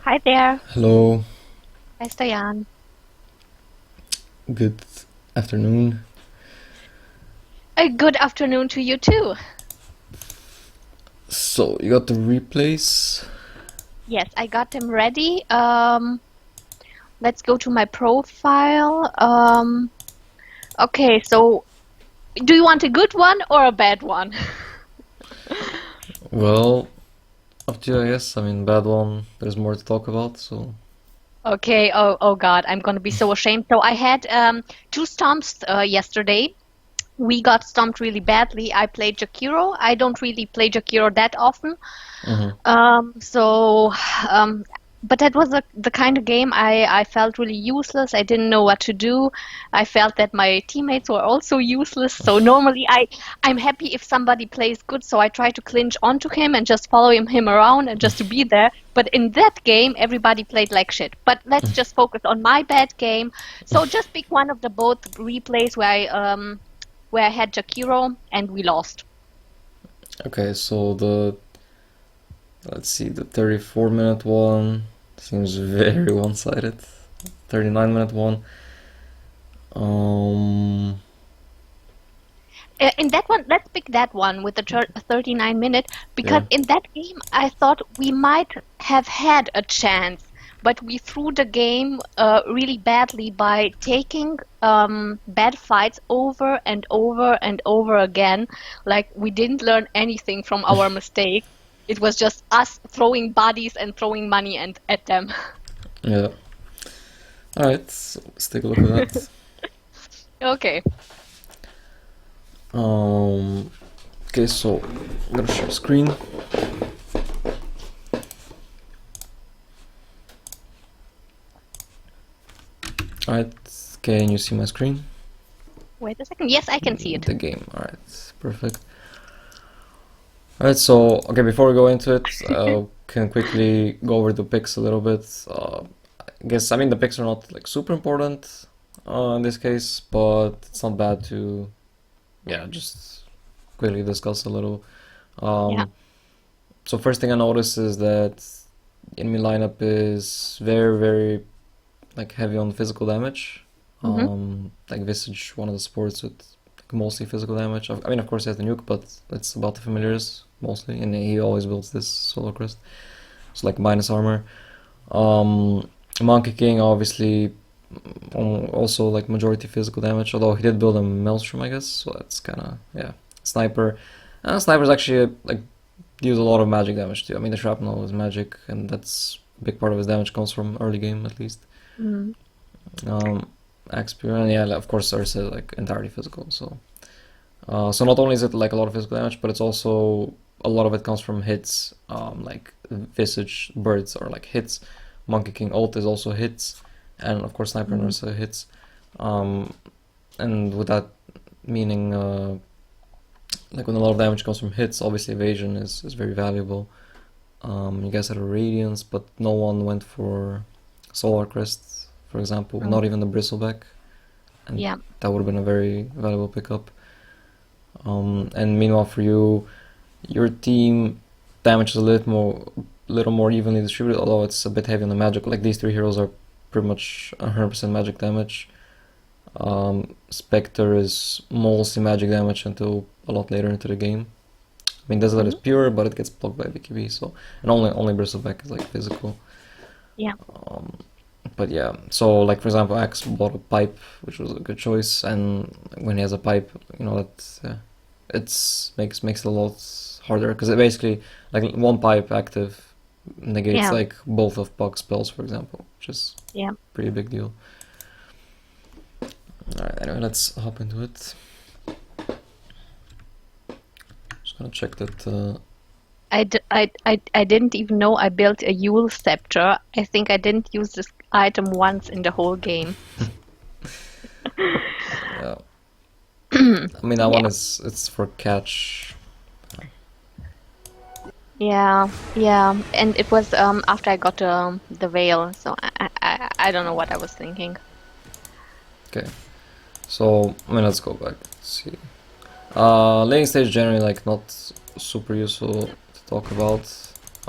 Hi there. Hello, Hi, Stoyan. good afternoon. A good afternoon to you too. So, you got the replays? Yes, I got them ready. Let's go to my profile. Okay, so do you want a good one or a bad one? Well, up to you, I guess. I mean, bad one, there's more to talk about, so. Okay, oh God, I'm gonna be so ashamed. So I had two stomps yesterday. We got stomped really badly. I played Jakiro. I don't really play Jakiro that often. Mm-hmm. So, um, but that was the kind of game I felt really useless. I didn't know what to do. I felt that my teammates were also useless. So normally I'm happy if somebody plays good. So I try to clinch onto him and just follow him around and just to be there. But in that game, everybody played like shit. But let's just focus on my bad game. So just pick one of the both replays where I had Jakiro and we lost. Okay, so let's see, the 34-minute one seems very one-sided. 39-minute one. Um, In that one, let's pick that one with the 39 minute because yeah. in that game I thought we might have had a chance, but we threw the game really badly by taking bad fights over and over and over again. Like we didn't learn anything from our mistake. It was just us throwing bodies and throwing money and at them. Yeah. Alright, so let's take a look at that. Okay. Um, okay, so I'm gonna share screen. Alright, can you see my screen? Wait a second. Yes, I can see it. The game, alright, perfect. Alright, so, okay, before we go into it, can quickly go over the picks a little bit. I guess, I mean, the picks are not, like, super important in this case, but it's not bad to, yeah, just quickly discuss a little. Yeah. Um, so first thing I notice is that enemy lineup is very, very, like, heavy on physical damage. Hmm. Like Visage, one of the supports with like, mostly physical damage. I mean, of course, he has the nuke, but it's about the familiars mostly, and he always builds this solo crest. It's like minus armor. Monkey King, obviously, also like majority physical damage, although he did build a Maelstrom, I guess, so that's kind of, yeah. Sniper. Snipers actually like deals a lot of magic damage too. I mean, the shrapnel is magic, and that's a big part of his damage comes from early game at least. Mm. Um, Axepear, and yeah, of course, Ursa like entirely physical. So not only is it like a lot of physical damage, but it's also a lot of it comes from hits. Like Visage birds are like hits. Monkey King ult is also hits, and of course Sniper and Mm. Ursa hits. Um, and with that meaning, like when a lot of damage comes from hits, obviously evasion is very valuable. You guys had a Radiance, but no one went for Solar Crest, for example, Mm. not even the Bristleback, and Yeah. that would have been a very valuable pickup. And meanwhile, for you, your team damage is little more evenly distributed, although it's a bit heavy on the magic. Like these three heroes are pretty much 100% magic damage. Spectre is mostly magic damage until a lot later into the game. I mean, Desolate is Hmm. pure, but it gets blocked by BKB, so and only Bristleback is like physical. Yeah. Um, but yeah, so like for example, Axe bought a pipe, which was a good choice, and when he has a pipe, you know that it's makes it a lot harder because it basically like one pipe active negates Yeah. like both of Puck's spells, for example, which is Yeah. pretty big deal. Alright, anyway, let's hop into it. Just gonna check that. I didn't even know I built a Yule scepter. I think I didn't use this item once in the whole game. Yeah, I mean that one Yeah. is it's for catch. Yeah. Yeah. And it was after I got the veil, so I don't know what I was thinking. Okay, so I mean let's go back. Let's see. Laning stage generally like not super useful to talk about.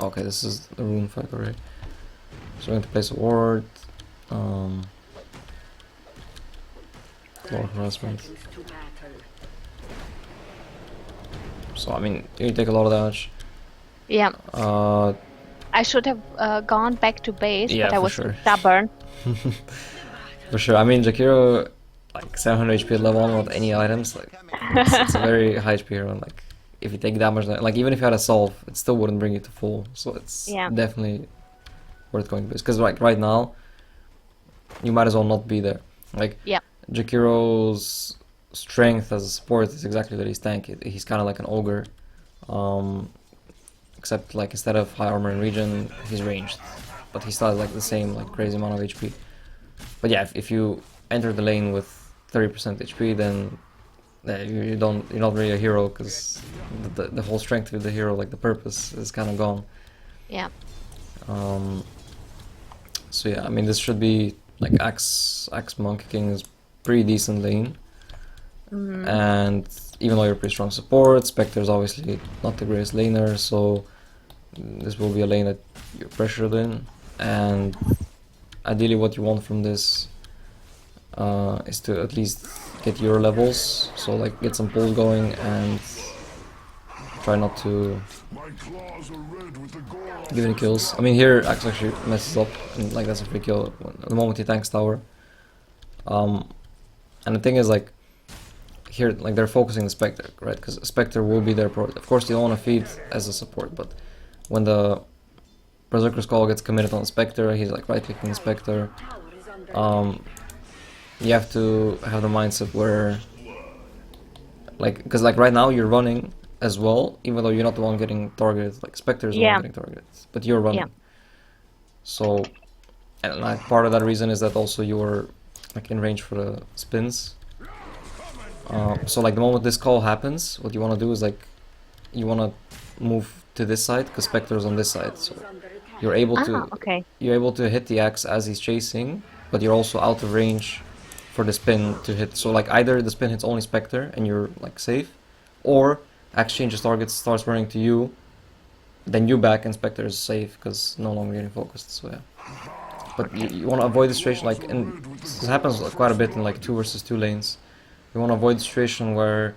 Okay, this is the rune fight already. So we're going to place a ward. Um, Floor harassment. So I mean, you take a lot of damage. Yeah, Uh, I should have gone back to base, but yeah, I for was too sure. stubborn. For sure. I mean, Jakiro, like 700 HP at level 1 without any items, like it's a very high HP hero. And, like if you take damage, like even if you had a solve, it still wouldn't bring you to full. So it's Yeah, definitely worth going to base. Because like right now, you might as well not be there. Like yeah, Jakiro's strength as a support is exactly that he's tanky. He's kind of like an ogre, um, except like instead of high armor and regen, he's ranged, but he still has like the same like crazy amount of HP. But yeah, if you enter the lane with 30% HP, then you're not really a hero because the whole strength of the hero, like the purpose, is kind of gone. yeah. Um, so yeah, I mean this should be like Axe Monkey King is pretty decent lane. And even though you're pretty strong support, Spectre is obviously not the greatest laner, so this will be a lane that you're pressured in. And ideally what you want from this is to at least get your levels, so like get some pulls going and try not to give any kills. I mean here Axe actually messes up, and like that's a free kill the moment he tanks tower. And the thing is like, here, like they're focusing the Spectre, right? Because Spectre will be their pro. Of course, you don't want to feed as a support, but when the Berserker's Call gets committed on the Spectre, he's like right-clicking the Spectre. You have to have the mindset where, like, because like right now you're running as well, even though you're not the one getting targeted. Like Spectre is the one Yeah, getting targeted, but you're running. yeah. So, and like part of that reason is that also you're like in range for the spins. So like the moment this call happens, what you want to do is like you want to move to this side because Spectre is on this side. So you're able Ah, to okay. hit the axe as he's chasing, but you're also out of range for the spin to hit. So like either the spin hits only Spectre and you're like safe, or axe changes targets, starts running to you, then you back and Spectre is safe because no longer getting focused. So yeah. But you want to avoid the situation like, and this happens quite a bit in like 2 versus 2 lanes. You want to avoid the situation where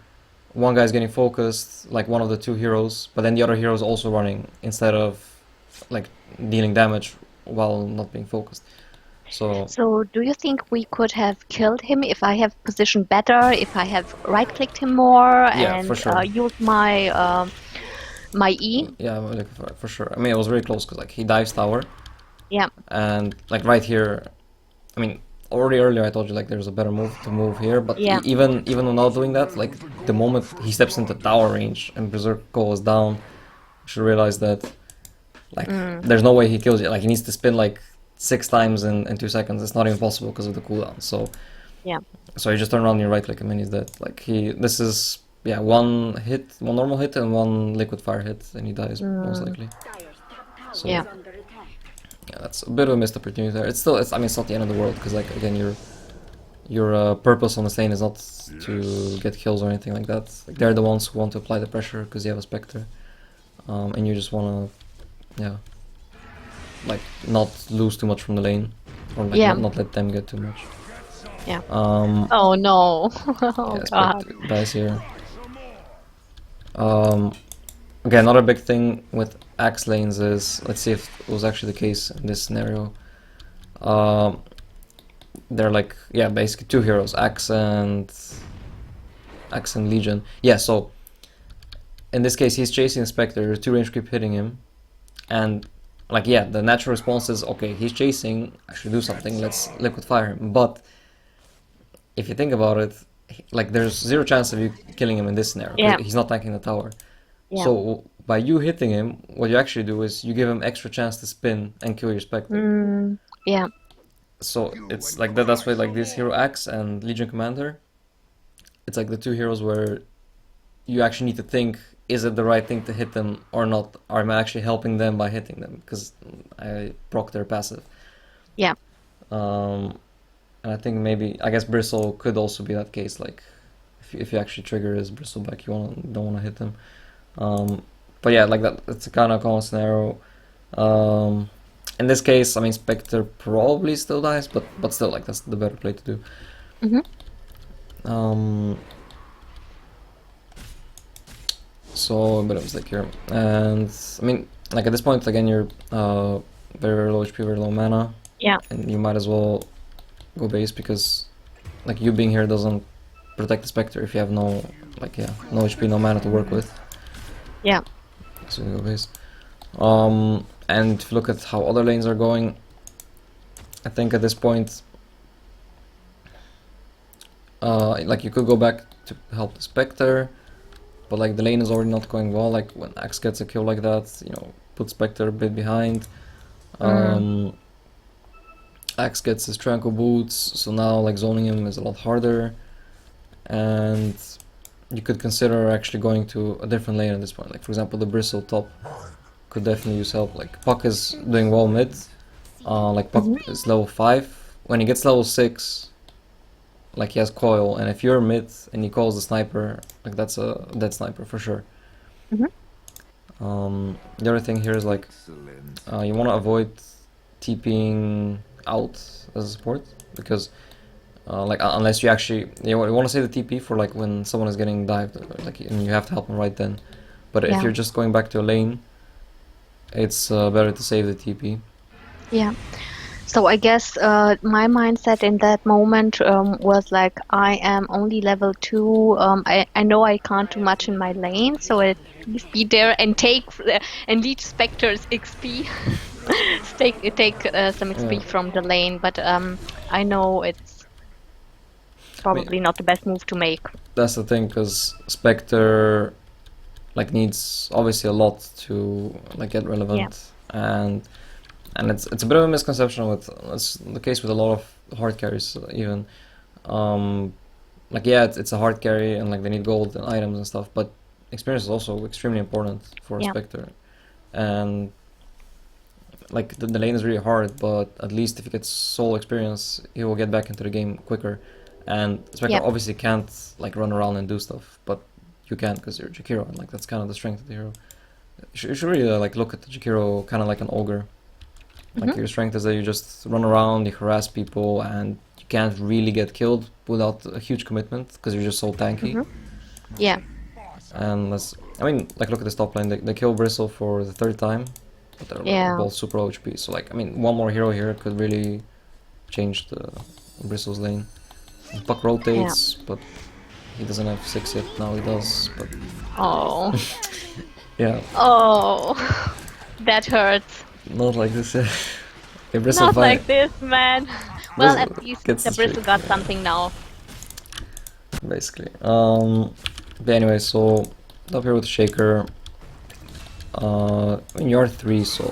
one guy's getting focused, like one of the 2 heroes, but then the other hero is also running instead of like dealing damage while not being focused. So So, do you think we could have killed him if I have positioned better, if I have right-clicked him more yeah, for and sure. used my E? Yeah, like, for sure. I mean, it was very close because like he dives tower, Yeah, and like right here, I mean, already earlier I told you like there's a better move to move here, but yeah, even without doing that, like the moment he steps into tower range and Berserk Call is down, you should realize that like there's no way he kills you. Like he needs to spin like 6 times in 2 seconds. It's not even possible because of the cooldown. yeah. So you just turn around and you right click him and he's dead. Like this is yeah, one normal hit and one liquid fire hit and he dies most likely. So Yeah. yeah, that's a bit of a missed opportunity there. I mean, it's not the end of the world because like again, your purpose on the lane is not to get kills or anything like that. Like they're the ones who want to apply the pressure because you have a Spectre, and you just wanna, yeah, like not lose too much from the lane, or like Yeah. not let them get too much. Yeah. Um, Oh no. Oh yeah, God. Spectre dies here. Okay, another big thing with axe lanes is, let's see if it was actually the case in this scenario. They're like, yeah, basically 2 heroes, Axe and Legion. Yeah, so in this case he's chasing Spectre, 2 range creep hitting him, and like yeah, the natural response is okay, he's chasing, I should do something, let's liquid fire him. But if you think about it, like there's 0 chance of you killing him in this scenario. Yeah. He's not tanking the tower. Yeah. So by you hitting him, what you actually do is you give him extra chance to spin and kill your Spectre. Yeah. So it's like that. That's why like this hero Axe and Legion Commander, it's like the 2 heroes where you actually need to think: is it the right thing to hit them or not? Or am I actually helping them by hitting them? Because I proc their passive. Yeah. And I think maybe I guess Bristle could also be that case. Like if you actually trigger his Bristleback, you don't want to hit them. But yeah, like that. It's a kind of common scenario. in this case, I mean, Spectre probably still dies, but still, like, that's the better play to do. Hmm. Um, so a bit of a mistake here, and I mean, like at this point, again, you're very very low HP, very low mana, Yeah. and you might as well go base because like you being here doesn't protect the Spectre if you have no like no HP, no mana to work with. Yeah. So you go base. And if you look at how other lanes are going, I think at this point, like you could go back to help the Spectre, but like the lane is already not going well. Like when Axe gets a kill like that, you know, put Spectre a bit behind. Mm. Axe gets his Tranquil Boots, so now like zoning him is a lot harder, and you could consider actually going to a different lane at this point. Like for example, the Bristle top could definitely use help. Like Puck is doing well mid. Like Puck Hmm. is level 5. When he gets level 6, like he has coil, and if you're mid and he calls the sniper, like that's a dead sniper for sure. Hmm. The other thing here is like you want to avoid TPing out as a support because like unless you actually you want to save the TP for like when someone is getting dived, like and you have to help them right then. But if Yeah. you're just going back to a lane, it's better to save the TP. Yeah. So I guess my mindset in that moment was like, I am only level 2. I know I can't do much in my lane, so at least be there and and leech Spectre's XP, take some Yeah, XP from the lane. But I know it's I mean probably not the best move to make. that's the thing because Spectre like needs obviously a lot to like get Yeah. relevant, and it's a bit of a misconception with it's the case with a lot of hard carries even. Um, like yeah, it's a hard carry and like they need gold and items and stuff, but experience is also extremely important for a Yeah. Spectre, and like the lane is really hard, but at least if he gets soul experience, he will get back into the game quicker. And Spectre Yeah. obviously can't like run around and do stuff, but you can because you're Jakiro, and like that's kind of the strength of the hero. You should really like look at the Jakiro kind of like an ogre. Like Hmm. your strength is that you just run around, you harass people, and you can't really get killed without a huge commitment because you're just so tanky. Hmm. Yeah. And that's, I mean, like look at this top lane. They kill Bristle for the 3rd time, but they're Yeah. both super low HP. So like, I mean, one more hero here could really change the Bristle's lane. And Puck Yeah. rotates, but he doesn't have 6 yet. Now he does, but Oh. yeah, Oh. That hurts. not like this. Okay, Bristle Not fine. like this, man. Well, Bristle at least gets the the streak, bristle got yeah, something now. basically. But anyway, so up here with Shaker. I mean, you're 3, so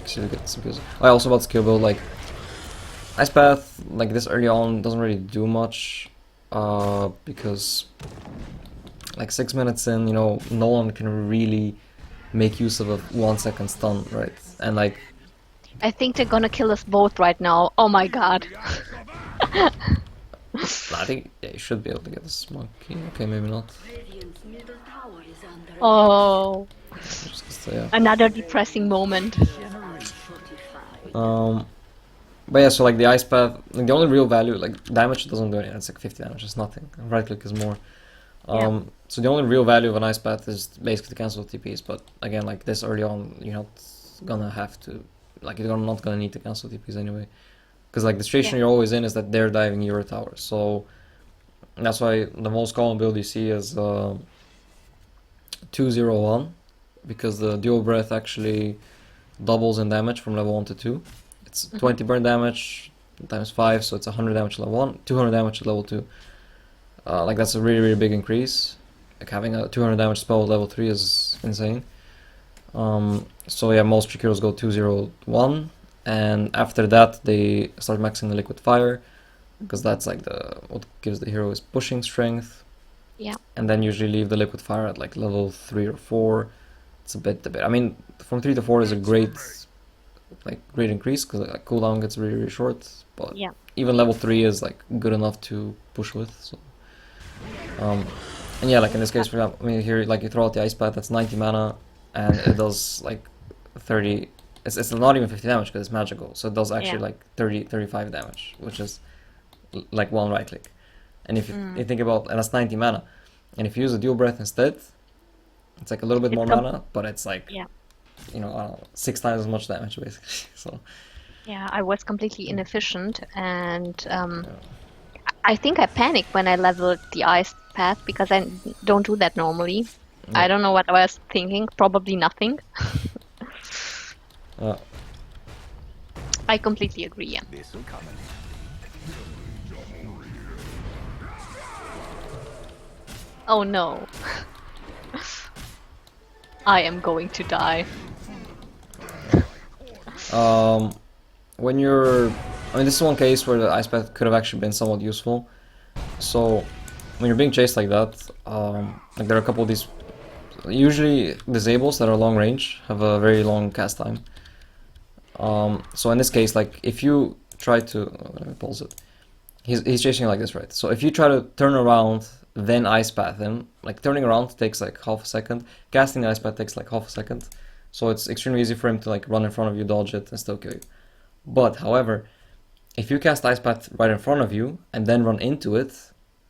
see if we get some kills. I also about skill build, like Ice Path, like this early on doesn't really do much, because like 6 minutes in, you know, no one can really make use of a 1 second stun, right? And like, I think they're gonna kill us both right now. Oh my god. I think yeah, you should be able to get this monkey. Okay, maybe not. Oh, Just, yeah. another depressing moment. Um, but yeah, so like the Ice Path, like the only real value, like damage doesn't do anything. It's like 50 damage, it's nothing. Right click is more. Yeah. So the only real value of an Ice Path is basically to cancel TPs. But again, like this early on, you're not gonna have to, like you're not gonna need to cancel TPs anyway. Because like the situation Yeah. you're always in is that they're diving your tower. So that's why the most common build you see is 2-0-1, because the dual breath actually doubles in damage from level 1 to 2. It's Hmm. 20 burn damage times 5, so it's 100 damage at level 1, 200 damage at level 2. Like that's a really really big increase. Like having a 200 damage spell at level 3 is insane. So yeah, most Jakiros go 2-0-1, and after that they start maxing the liquid fire, because that's like the what gives the hero his pushing strength. Yeah. And then usually leave the liquid fire at like level 3 or 4. It's a bit. I mean, from 3 to 4 is a great increase because like, cooldown gets really really short. But Yeah. even level 3 is like good enough to push with. So, and yeah, like in this case, for example, I mean here like you throw out the ice path, that's 90 mana, and it does like 30 it's not even 50 damage because it's magical, so it does Yeah. actually like 35 damage, which is like one right click. And if you think about, and that's 90 mana, and if you use a dual breath instead, it's like a little bit It's more mana, but it's like, yeah. you know, I don't know, 6 times as much damage basically. So Yeah, I was completely inefficient, and yeah, I think I panicked when I leveled the ice path because I don't do that normally. yeah, I don't know what I was thinking. Probably nothing. yeah. I completely agree. Yeah. This'll come in. Oh no, I am going to die. When you're, I mean, this is one case where the ice path could have actually been somewhat useful. So when you're being chased like that, like there are a couple of these. Usually disables that are long range have a very long cast time. So in this case, like if you try to, let me pause it. He's chasing you like this, right? So if you try to turn around, then ice path him, like turning around takes like half a second. Casting the ice path takes like half a second. So it's extremely easy for him to like run in front of you, dodge it, and still kill you. But however, if you cast ice path right in front of you and then run into it,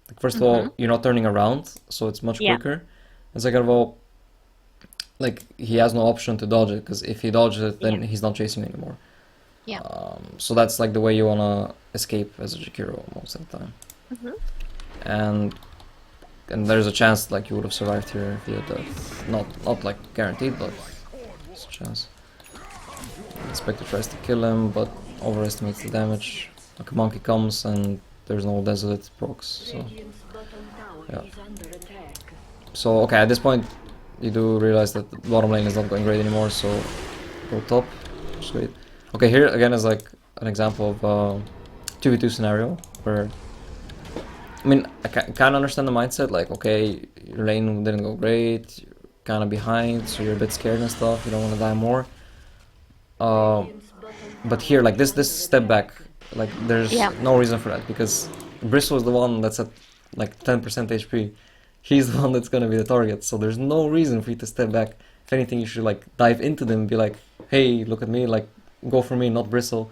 like first of all, you're not turning around, so it's much Yeah. quicker. And second of all, like he has no option to dodge it because if he dodges it, then Yeah. he's not chasing you anymore. Yeah. So that's like the way you wanna escape as a Jakiro most of the time. And there's a chance like you would have survived here if you had that. Not like guaranteed, but there's a chance. The Spectre tries to kill him, but overestimates the damage. Like a monkey comes and there's no desolate procs. So yeah. So okay, at this point you do realize that the bottom lane is not going great anymore, so go top. Sweet. Okay, here again is like an example of 2v2 scenario where, I mean, I kind of understand the mindset, like, okay, your lane didn't go great, you're kind of behind, so you're a bit scared and stuff, you don't want to die more. But here, like this step back, like there's Yeah. no reason for that because Bristle is the one that's at like 10% HP. He's the one that's gonna be the target, so there's no reason for you to step back. If anything, you should like dive into them and be like, hey, look at me, like go for me, not Bristle.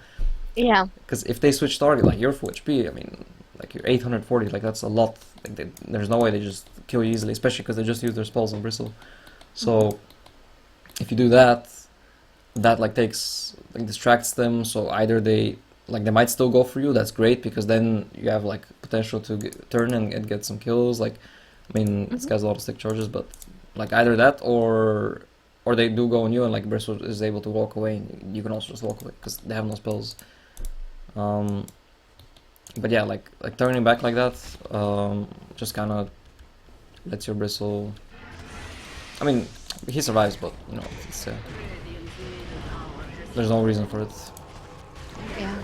Yeah. Because if they switch target, like you're full HP, I mean, like you're 840, like that's a lot. Like there's no way they just kill you easily, especially because they just use their spells on Bristle. So if you do that, that like takes, like distracts them. So either they might still go for you. That's great because then you have like potential to turn and get some kills. Like, I mean, this guy's a lot of stick charges, but like either that or they do go on you and like Bristle is able to walk away. And you can also just walk away because they have no spells. But yeah, like turning back like that, just kind of lets your Bristle. I mean, he survives, but you know, it's there's no reason for it. Yeah.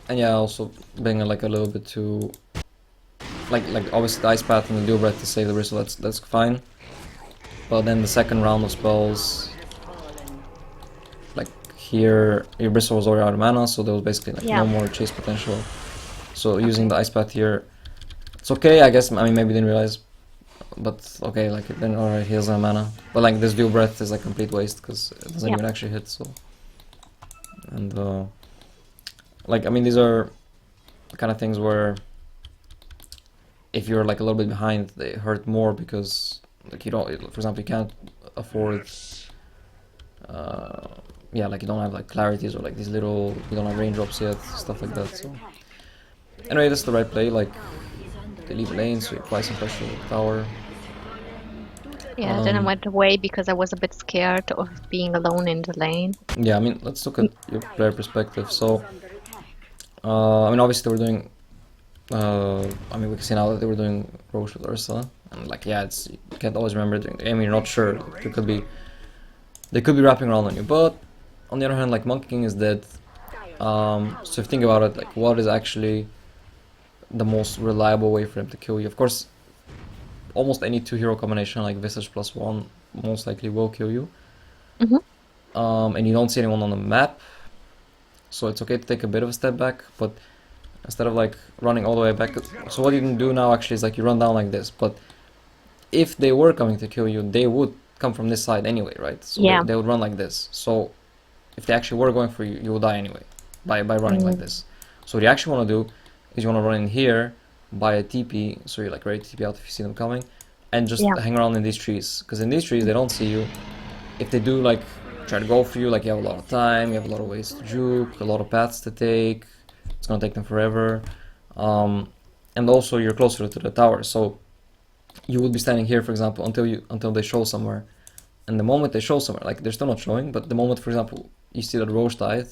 And yeah, also being like a little bit too, like obviously the ice path and the dual breath to save the Bristle, that's fine. But then the second round of spells, like here, your Bristle was already out of mana, so there was basically like Yeah. no more chase potential. So using the ice path here, it's okay, I guess. I mean, maybe didn't realize, but okay, like then alright, he has no mana. But like this dual breath is like complete waste because it doesn't Yeah. even actually hit. So and like I mean, these are the kind of things where if you're like a little bit behind, they hurt more because like you don't, for example, you can't afford. Yeah, like you don't have like clarities or like these little, you don't have raindrops yet, stuff like that. So anyway, that's the right play. Like they leave a lane, so you apply some pressure with the tower. Yeah. Then I went away because I was a bit scared of being alone in the lane. Yeah, I mean, let's look at your player perspective. So, I mean, obviously they were doing. I mean, we can see now that they were doing Roche with Ursa, and like, yeah, it's, you can't always remember during the game. You're not sure. They could be wrapping around on you. But on the other hand, like Monkey King is dead. So if you think about it, like, what is actually the most reliable way for him to kill you? Of course, almost any 2-hero combination like Visage +1 most likely will kill you. And you don't see anyone on the map, so it's okay to take a bit of a step back, but instead of like running all the way back, so what you can do now actually is like you run down like this, but if they were coming to kill you, they would come from this side anyway, right? So Yeah. they would run like this. So if they actually were going for you, you will die anyway by running like Mm, this. So what you actually want to do is you want to run in here, buy a TP, so you're like ready to TP out if you see them coming, and just yeah. hang around in these trees. Because in these trees they don't see you. If they do like try to go for you, like you have a lot of time, you have a lot of ways to juke, a lot of paths to take. It's gonna take them forever, and also you're closer to the tower, so you will be standing here, for example, until they show somewhere. And the moment they show somewhere, like they're still not showing, but the moment, for example, you see that Roche died,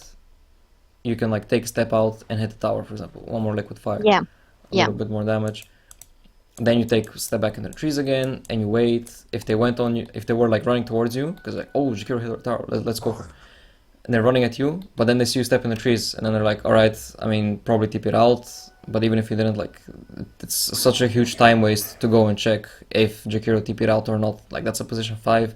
you can like take a step out and hit the tower, for example. One more liquid fire, Yeah. a Yeah. little bit more damage. Then you take a step back in the trees again, and you wait. If they went on you, if they were like running towards you, because like, oh, Jakiro hit the tower, let's go for it. And they're running at you, but then they see you step in the trees, and then they're like, all right, I mean, probably tip it out. But even if you didn't, like, it's such a huge time waste to go and check if Jakiro TP'd out or not. Like, that's a position 5.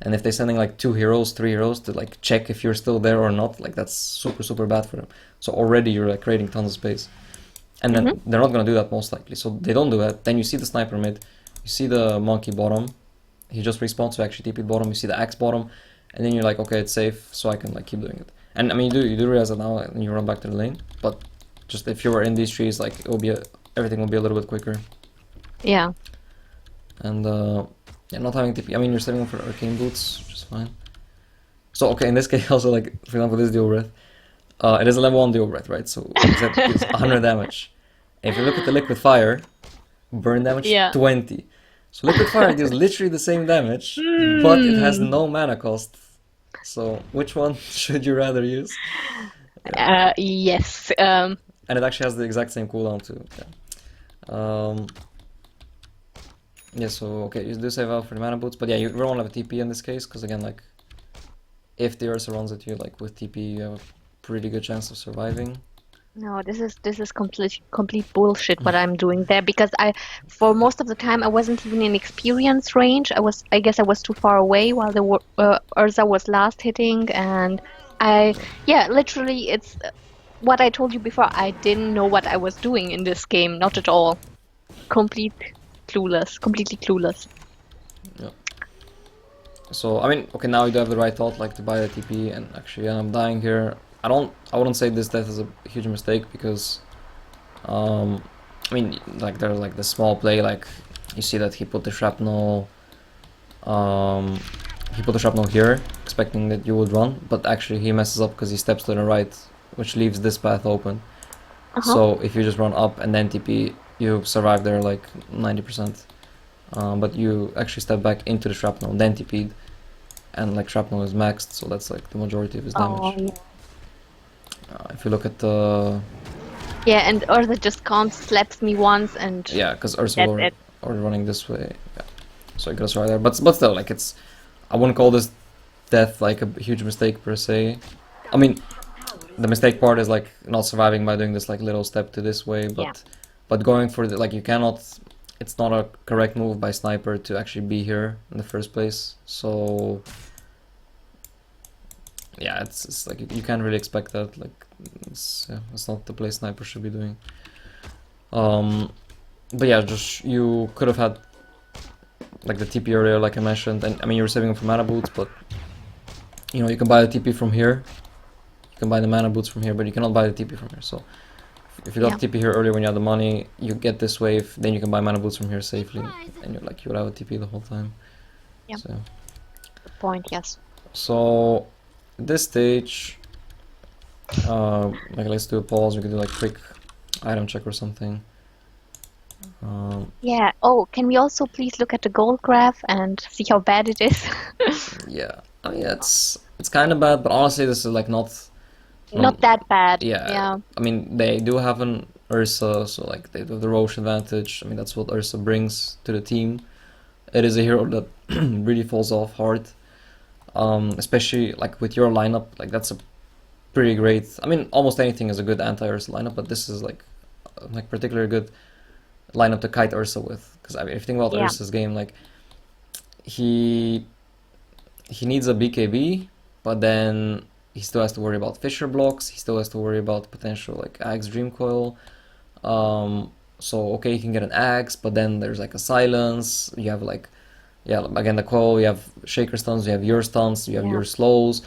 And if they're sending like 2 heroes, 3 heroes to like check if you're still there or not, like that's super, super bad for them. So already you're like creating tons of space. And Hmm. then they're not gonna do that most likely. So they don't do that. Then you see the sniper mid, you see the monkey bottom. He just respawns to actually TP bottom. You see the axe bottom, and then you're like, okay, it's safe, so I can like keep doing it. And I mean, you do realize that now, and you run back to the lane. But just if you were in these trees, like it will be everything will be a little bit quicker. Yeah. And yeah, not having TP. I mean, you're setting up for arcane boots, which is fine. So okay, in this case, also like for example, this dual breath. It is a level 1 dual breath, right? So that gives 100 damage. And if you look at the liquid fire, burn damage Yeah. 20. So liquid fire deals literally the same damage, but it has Hmm. no mana cost. So which one should you rather use? Yeah. Yes. And it actually has the exact same cooldown too. Yeah. Um, yeah, so okay, you do save out for the mana boots, but yeah, you don't have a TP in this case, because again, like, if the Ursa runs at you, like, with TP, you have a pretty good chance of surviving. No, this is complete bullshit what I'm doing there because for most of the time I wasn't even in experience range. I guess I was too far away while the Urza was last hitting, and I yeah, literally it's what I told you before. I didn't know what I was doing in this game, not at all. Complete completely clueless. Yeah. So I mean, okay, now you do have the right thought, like to buy the TP, and actually I'm dying here. I wouldn't say this death is a huge mistake because, um, I mean, like there's like the small play, like you see that he put the shrapnel, um, he put the shrapnel here, expecting that you would run, but actually he messes up because he steps to the right, which leaves this path open. Uh-huh. So if you just run up and then TP, you survive there like 90%. But you actually step back into the shrapnel, then TP'd, and like shrapnel is maxed, so that's like the majority of his Oh damage. yeah. If you look at the Yeah, and Urza just comes, slaps me once, and yeah, because Ursa that's were it. already running this way, yeah. So you gotta start there, but still, like it's I wouldn't call this death like a huge mistake per se. I mean, the mistake part is like not surviving by doing this like little step to this way, Yeah. but going for the like you cannot. It's not a correct move by sniper to actually be here in the first place. So yeah, it's like you can't really expect that. Like it's not the play sniper should be doing. But yeah, just you could have had like the TP earlier, like I mentioned, and I mean you were saving them for mana boots, but you know you can buy the TP from here. You can buy the mana boots from here, but you cannot buy the TP from here. So if you got Yeah. TP here earlier when you had the money, you get this wave, then you can buy mana boots from here safely, and you're like you would have a TP the whole time. Yeah. So Good point. Yes. so at this stage, like let's do a pause. We can do like quick item check or something. Yeah. Oh, can we also please look at the gold graph and see how bad it is? Yeah, I mean it's kind of bad, but honestly, this is like not Not that bad. yeah. Yeah. I mean they do have an Ursa, so like they do have the Roche advantage. I mean that's what Ursa brings to the team. It is a hero that really falls off hard, especially like with your lineup. Like that's a pretty great. I mean almost anything is a good anti-Ursa lineup, but this is like particularly good lineup to kite Ursa with. Because I mean, if you think about Yeah. Ursa's game, like he he needs a BKB, but then he still has to worry about Fisher blocks. He still has to worry about potential like Axe Dream Coil. So okay, you can get an Axe, but then there's like a silence. You have like yeah, again the coil, you have shaker stuns, you have your stuns, you have Yeah, your slows.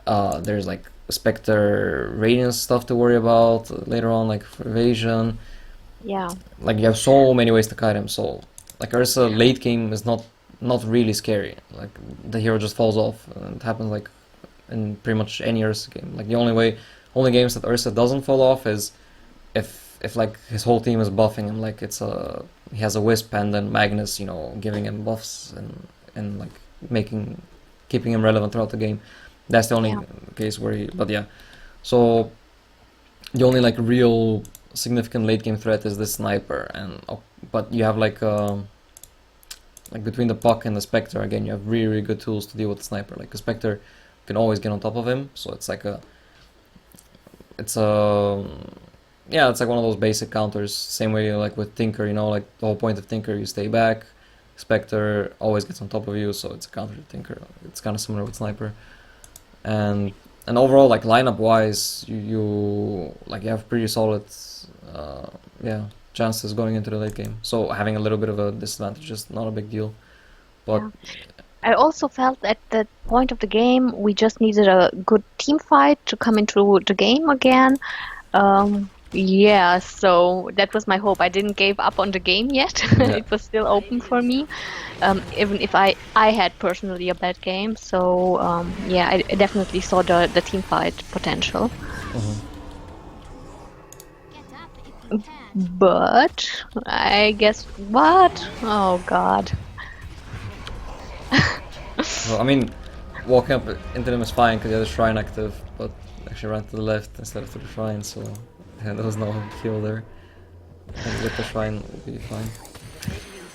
There's like Spectre Radiance stuff to worry about later on, like for evasion. yeah, Like you have so many ways to kite him. So like Ursa late game is not really scary. Like the hero just falls off, and it happens like in pretty much any Ursa game. Like the only games that Ursa doesn't fall off is if like his whole team is buffing him. Like he has a Wisp and then Magnus, giving him buffs and like making keeping him relevant throughout the game. That's the only yeah, case where he. But yeah, so the only like real significant late game threat is the sniper, and but you have like between the puck and the Spectre again, you have really really good tools to deal with the sniper. Like the Spectre can always get on top of him, so it's a yeah, it's like one of those basic counters. Same way like with Tinker, like the whole point of Tinker, you stay back. Spectre always gets on top of you, so it's a counter to Tinker. It's kind of similar with Sniper, and overall like lineup wise, you have pretty solid, uh, yeah, chances going into the late game. So having a little bit of a disadvantage is not a big deal, but yeah. I also felt at that point of the game we just needed a good team fight to come into the game again. Yeah, so that was my hope. I didn't give up on the game yet. yeah. It was still open for me, even if I had personally a bad game. So yeah, I definitely saw the team fight potential. Mhm. But I guess what? Oh God. So I mean, walking up into them is fine because you have the shrine active, but actually ran to the left instead of to the shrine, so yeah, there was no heal there. I think with the shrine will be fine.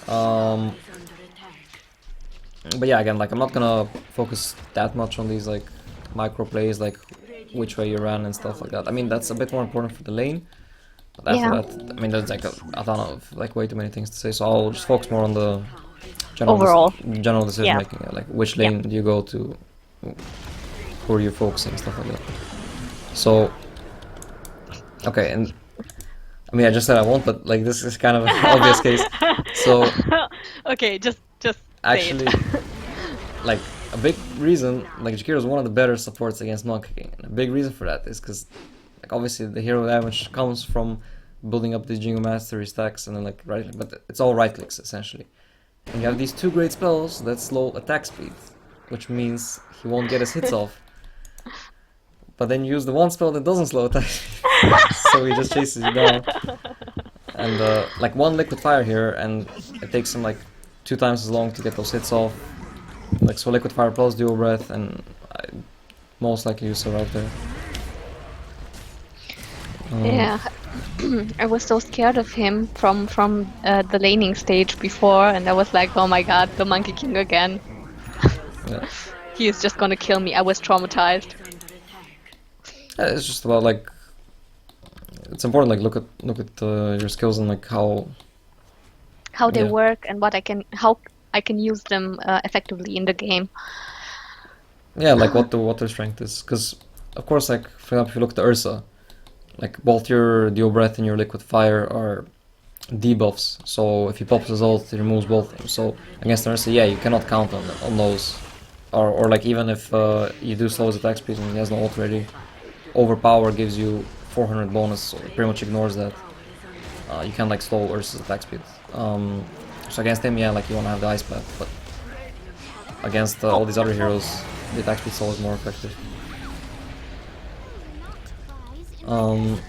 Um, but yeah, again, like I'm not gonna focus that much on these like micro plays, like which way you run and stuff like that. I mean, that's a bit more important for the lane. But after Yeah, that, I mean, there's like a ton of like way too many things to say. So I'll just focus more on the general overall. general decision Yeah, making, like which yeah. lane do you go to, who are you focusing, stuff like that. So okay, and I mean, I just said I won't, but like this is kind of an obvious case. So Okay, just say it. actually, like a big reason, like Jakiro is one of the better supports against Monkey King, and a big reason for that is because like obviously the hero damage comes from building up these Jingo Mastery stacks and then like right, but it's all right clicks essentially. And you have these two great spells that slow attack speed, which means he won't get his hits off. But then you use the one spell that doesn't slow attack speed, so he just chases you down. And like one liquid fire here, and it takes him like 2 times as long to get those hits off. Like so, liquid fire plus dual breath, and I most likely use her out there. Um, Yeah, I was so scared of him from the laning stage before, and I was like, oh my God, the Monkey King again. yeah. He is just gonna kill me. I was traumatized. It's just about like it's important. Like look at your skills and like How they yeah. work and how I can use them effectively in the game. Yeah, like what their strength is. Because, of course, like, for example, if you look at Ursa, like, both your Dual Breath and your Liquid Fire are debuffs. So, if he pops his ult, he removes both of them. So, against Ursa, yeah, you cannot count on those. Or like, even if you do slow his attack speed and he has no ult ready, Overpower gives you 400 bonus, so it pretty much ignores that. You can, like, slow Ursa's attack speed. So, against him, yeah, like, you want to have the Ice Path, but against all these other heroes, the attack speed is always more effective. Um,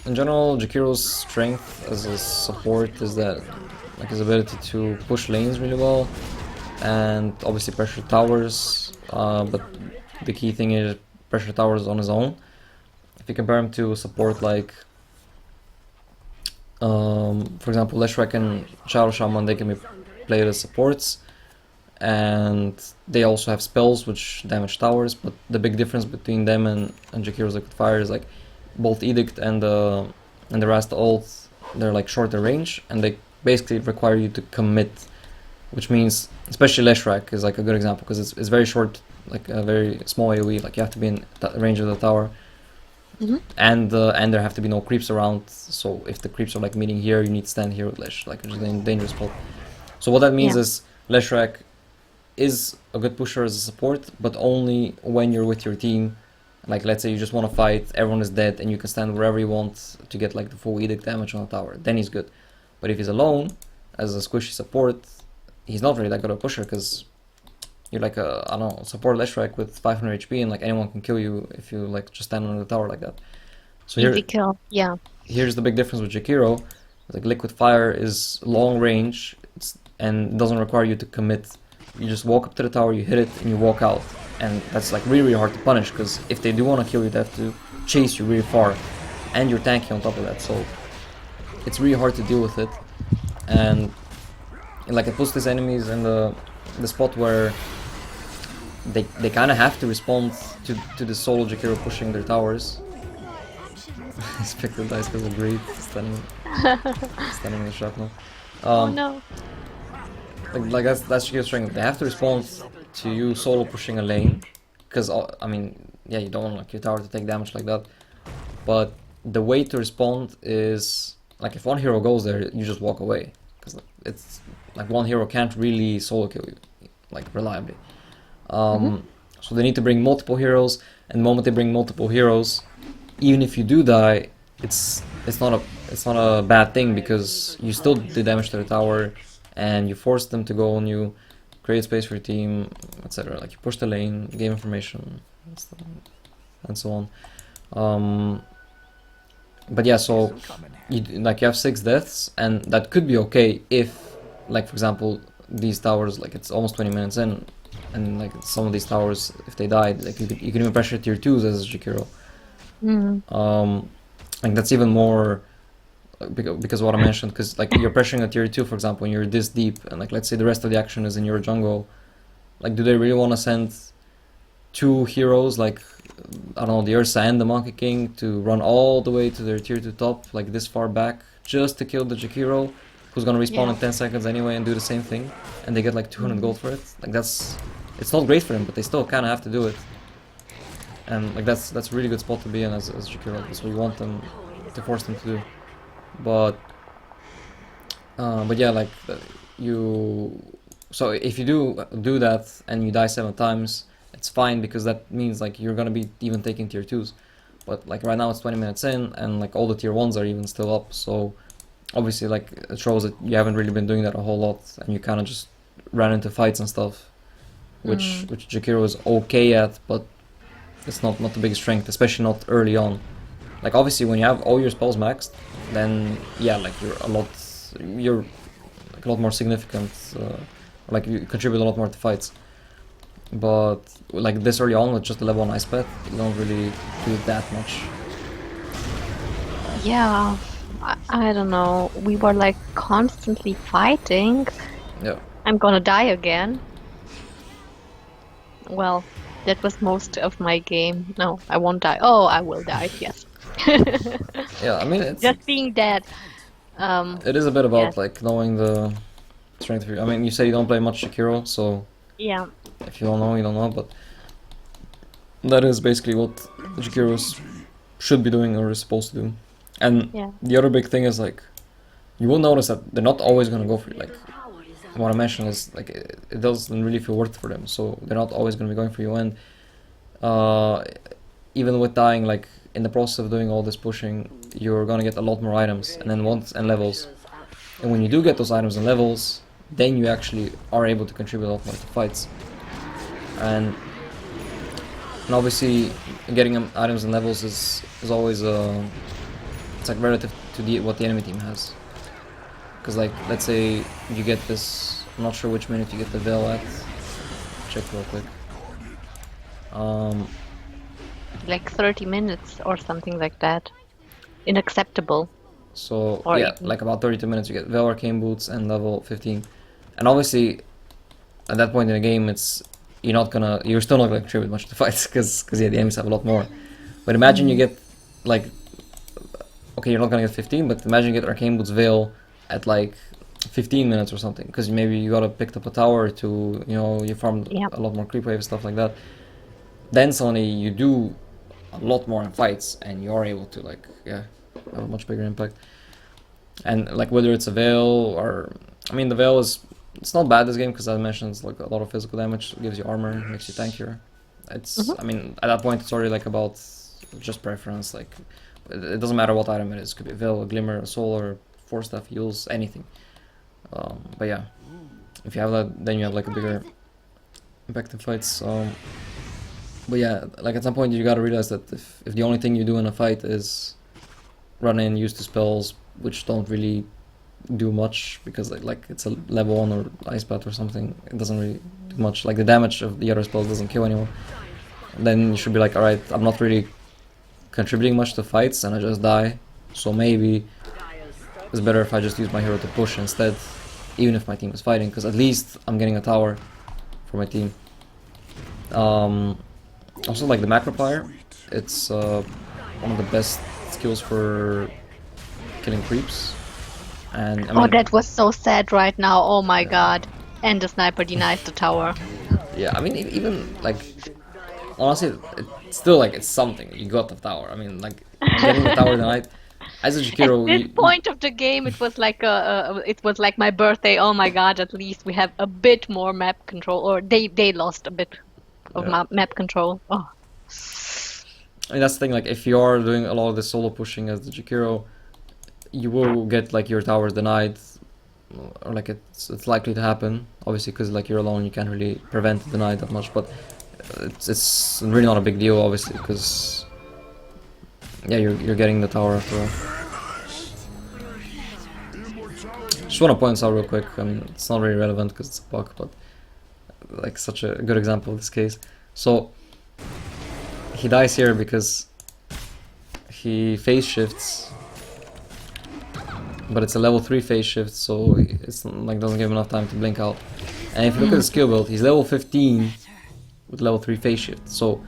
in general, Jakiro's strength as a support is that, like, his ability to push lanes really well, and obviously pressure towers. But the key thing is pressure towers on his own. If you compare him to a support like, for example, Leshrac and Shadow Shaman, they can be played as supports, and they also have spells which damage towers. But the big difference between them and Jakiro's Liquid Fire is like both Edict and the Rasta ult, they're like shorter range, and they basically require you to commit, which means especially Leshrac is like a good example because it's very short, like a very small AoE. Like you have to be in range of the tower, and there have to be no creeps around. So if the creeps are like meeting here, you need to stand here with Lesh, like which is a dangerous spot. So what that means Yeah. is SlashStrike is a good pusher as a support, but only when you're with your team. Like let's say you just want to fight, everyone is dead, and you can stand wherever you want to get like the full edict damage on the tower. Then he's good. But if he's alone as a squishy support, he's not really that good a pusher because you're like a I don't know support SlashStrike with 500 HP and like anyone can kill you if you like just stand on the tower like that. So Easy kill. Yeah. here's the big difference with Jakiro. Like liquid fire is long range and doesn't require you to commit. You just walk up to the tower, you hit it, and you walk out. And that's like really, really hard to punish because if they do want to kill you, they have to chase you really far, and you're tanky on top of that. So it's really hard to deal with it, and like it puts these enemies in the spot where they kind of have to respond to the solo Jakiro pushing their towers. Expect the dice because agreed, standing in the shrapnel. Oh Um, no. like that's Jakiro's strength. They have to respond to you solo pushing a lane, because I mean, yeah, you don't want like your tower to take damage like that. But the way to respond is like if one hero goes there, you just walk away, because it's like one hero can't really solo kill you, like reliably. Hmm. So they need to bring multiple heroes, and the moment they bring multiple heroes, even if you do die, it's not a bad thing because you still do damage to the tower, and you force them to go on you, create space for your team, etc. Like you push the lane, game information, and so on. Um, but yeah, so you have 6 deaths, and that could be okay if, like for example, these towers, like it's almost 20 minutes in, and like some of these towers, if they died, like you can even pressure tier 2s as Jakiro. Mm. Like that's even more because of what I mentioned, because like you're pressuring a tier 2, for example, and you're this deep, and like let's say the rest of the action is in your jungle, like do they really want to send 2 heroes, like I don't know, the Ursa and the Monkey King, to run all the way to their tier 2 top, like this far back, just to kill the Jakiro, who's gonna respawn Yeah. in 10 seconds anyway and do the same thing, and they get like 200 Mm. gold for it? Like it's not great for them, but they still kind of have to do it. And like that's a really good spot to be in as Jakiro. That's what you want them to force them to do. But yeah, like you. So if you do that and you die 7 times, it's fine because that means like you're gonna be even taking tier 2s. But like right now it's 20 minutes in, and like all the tier 1s are even still up. So obviously like it shows that you haven't really been doing that a whole lot, and you kind of just ran into fights and stuff, which Mm. Jakiro is okay at, but it's not the biggest strength, especially not early on. Like obviously when you have all your spells maxed, then yeah, like you're like a lot more significant. Like you contribute a lot more to fights. But like this early on with just the level 1 ice pet, you don't really do that much. Yeah. I don't know. We were like constantly fighting. Yeah. I'm gonna die again. Well, that was most of my game. No, I won't die. Oh, I will die. Yes. Yeah, I mean Just being dead. it is a bit Yes. about like knowing the strength of your. I mean, you say you don't play much Jakiro, so Yeah. if you don't know, you don't know. But that is basically what Jakiros should be doing or is supposed to do. And Yeah. the other big thing is like you will notice that they're not always gonna go for you. Like what I mentioned is like it doesn't really feel worth it for them, so they're not always gonna be going for you. And uh, even with dying, like in the process of doing all this pushing, you're gonna get a lot more items and then once and levels. And when you do get those items and levels, then you actually are able to contribute a lot more to fights. And obviously, getting items and levels is always it's like relative to what the enemy team has. Because like let's say you get this, I'm not sure which minute you get the veil at. Check real quick. Um, Like 30 minutes or something like that. Unacceptable. so Or yeah, even. like about 32 minutes you get veil arcane boots and level 15. And obviously at that point in the game, you're still not gonna contribute much to fights because yeah, the enemies have a lot more. But imagine you Mm. get like, okay, you're not gonna get 15, but imagine you get arcane boots veil at like 15 minutes or something, because maybe you gotta pick up a tower to, you farmed Yeah. a lot more creep wave stuff like that. Then suddenly you do a lot more in fights, and you are able to like have a much bigger impact. And like whether it's a veil or, I mean, the veil is It's not bad this game because, as I mentioned, it's like a lot of physical damage, gives you armor, makes you tankier. It's, Hmm. I mean, at that point, it's already like about just preference. Like, it doesn't matter what item it is. It could be a Veil, a Glimmer, a Solar, Force Staff, Heals, anything. But yeah, if you have that, then you have like a bigger impact in fights. But yeah, like at some point you gotta realize that if the only thing you do in a fight is run in, use the spells, which don't really do much because like it's a level 1 or Ice Path or something, it doesn't really do much. Like the damage of the other spells doesn't kill anyone. Then you should be like, alright, I'm not really contributing much to fights and I just die. So maybe it's better if I just use my hero to push instead, even if my team is fighting, because at least I'm getting a tower for my team. Also, like the Macroplier, it's one of the best skills for killing creeps. And I Oh, mean, that was so sad right now. Oh my yeah, God. And the sniper denies the tower. yeah. I mean, even like honestly, it's still like it's something. You got the tower. I mean, like getting the tower tonight as a At Jakiro, this point of the game, it was like it was like my birthday. Oh my God, at least we have a bit more map control, or they lost a bit of yeah. map control. Oh, I mean, that's the thing. Like, if you are doing a lot of the solo pushing as the Jakiro, you will get like your towers denied, or like it's likely to happen. Obviously, because like you're alone, you can't really prevent the denied that much. But it's really not a big deal, obviously, because yeah, you're getting the tower after all. Just want to point this out real quick. I mean, it's not really relevant because it's a bug, but like such a good example of this case. So he dies here because he phase shifts, but it's a level 3 phase shift, so it's like doesn't give him enough time to blink out. And if you look at the skill build, he's level 15 with level 3 phase shift. So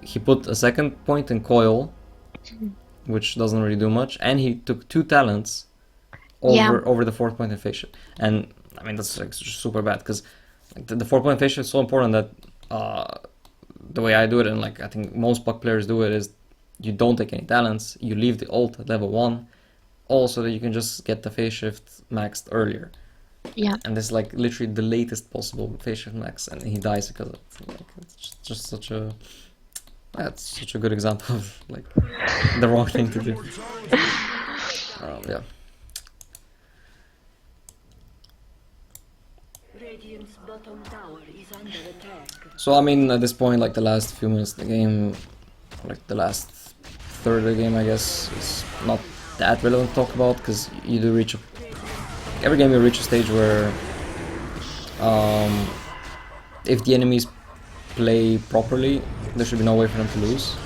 he put a second point in coil, which doesn't really do much, and he took 2 talents yeah, over the 4th point in phase shift. And I mean that's like super bad because like, the 4-point phase shift is so important that the way I do it, and like I think most Puck players do it, is you don't take any talents, you leave the ult at level 1, also that you can just get the phase shift maxed earlier. yeah. And this is like literally the latest possible phase shift max, and he dies because of it. Like, it's just such a that's such a good example of like the wrong thing to do. Yeah. Radiant's bottom tower is under attack. So I mean, at this point, like the last few minutes of the game, like the last third of the game, I guess, is not that relevant to talk about because you do reach every game you reach a stage where if the enemies play properly, there should be no way for them to lose.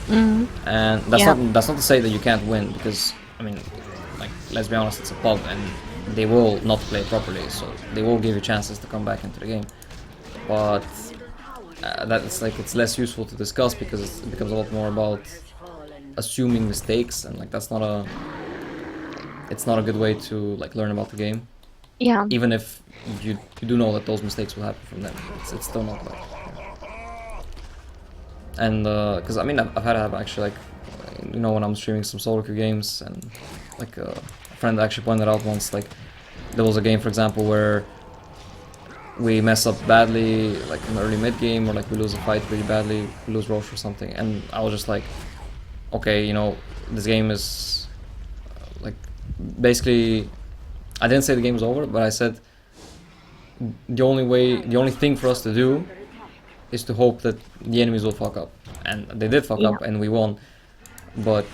Mm, And yeah, that's not to say that you can't win, because I mean, like let's be honest, it's a pub and they will not play properly, so they will give you chances to come back into the game. But that's like it's less useful to discuss because it becomes a lot more about assuming mistakes, and like that's not a it's not a good way to like learn about the game. yeah. Even if you do know that those mistakes will happen from them, it's still not like. And because I mean I've had to have actually like when I'm streaming some solo queue games, and like a friend actually pointed out once, like there was a game for example where we mess up badly like in the early mid game, or like we lose a fight really badly, we lose Roche or something, and I was just like, okay, this game is like basically I didn't say the game's over, but I said the only thing for us to do is to hope that the enemies will fuck up, and they did fuck Yeah, up and we won. But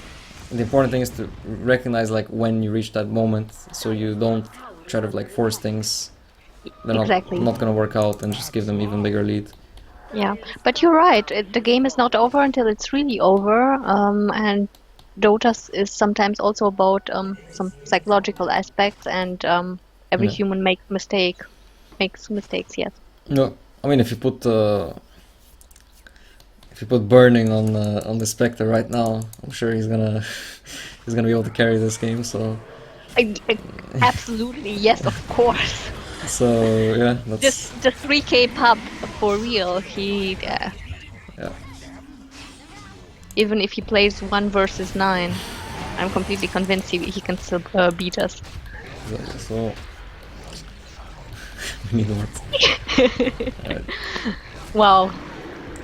the important thing is to recognize like when you reach that moment, so you don't try to like force things they're exactly. not gonna work out and just give them even bigger lead. Yeah, but you're right. The game is not over until it's really over. And Dota is sometimes also about some psychological aspects, and every Yeah. human makes mistakes. Yes. No, I mean if you put burning on the Spectre right now, I'm sure he's gonna he's gonna be able to carry this game. I, absolutely, yes, of course. So yeah, Just that's the 3K pub for real. yeah. Even if he plays 1 versus 9, I'm completely convinced he can still beat us. Exactly. So We need more. Alright. Wow.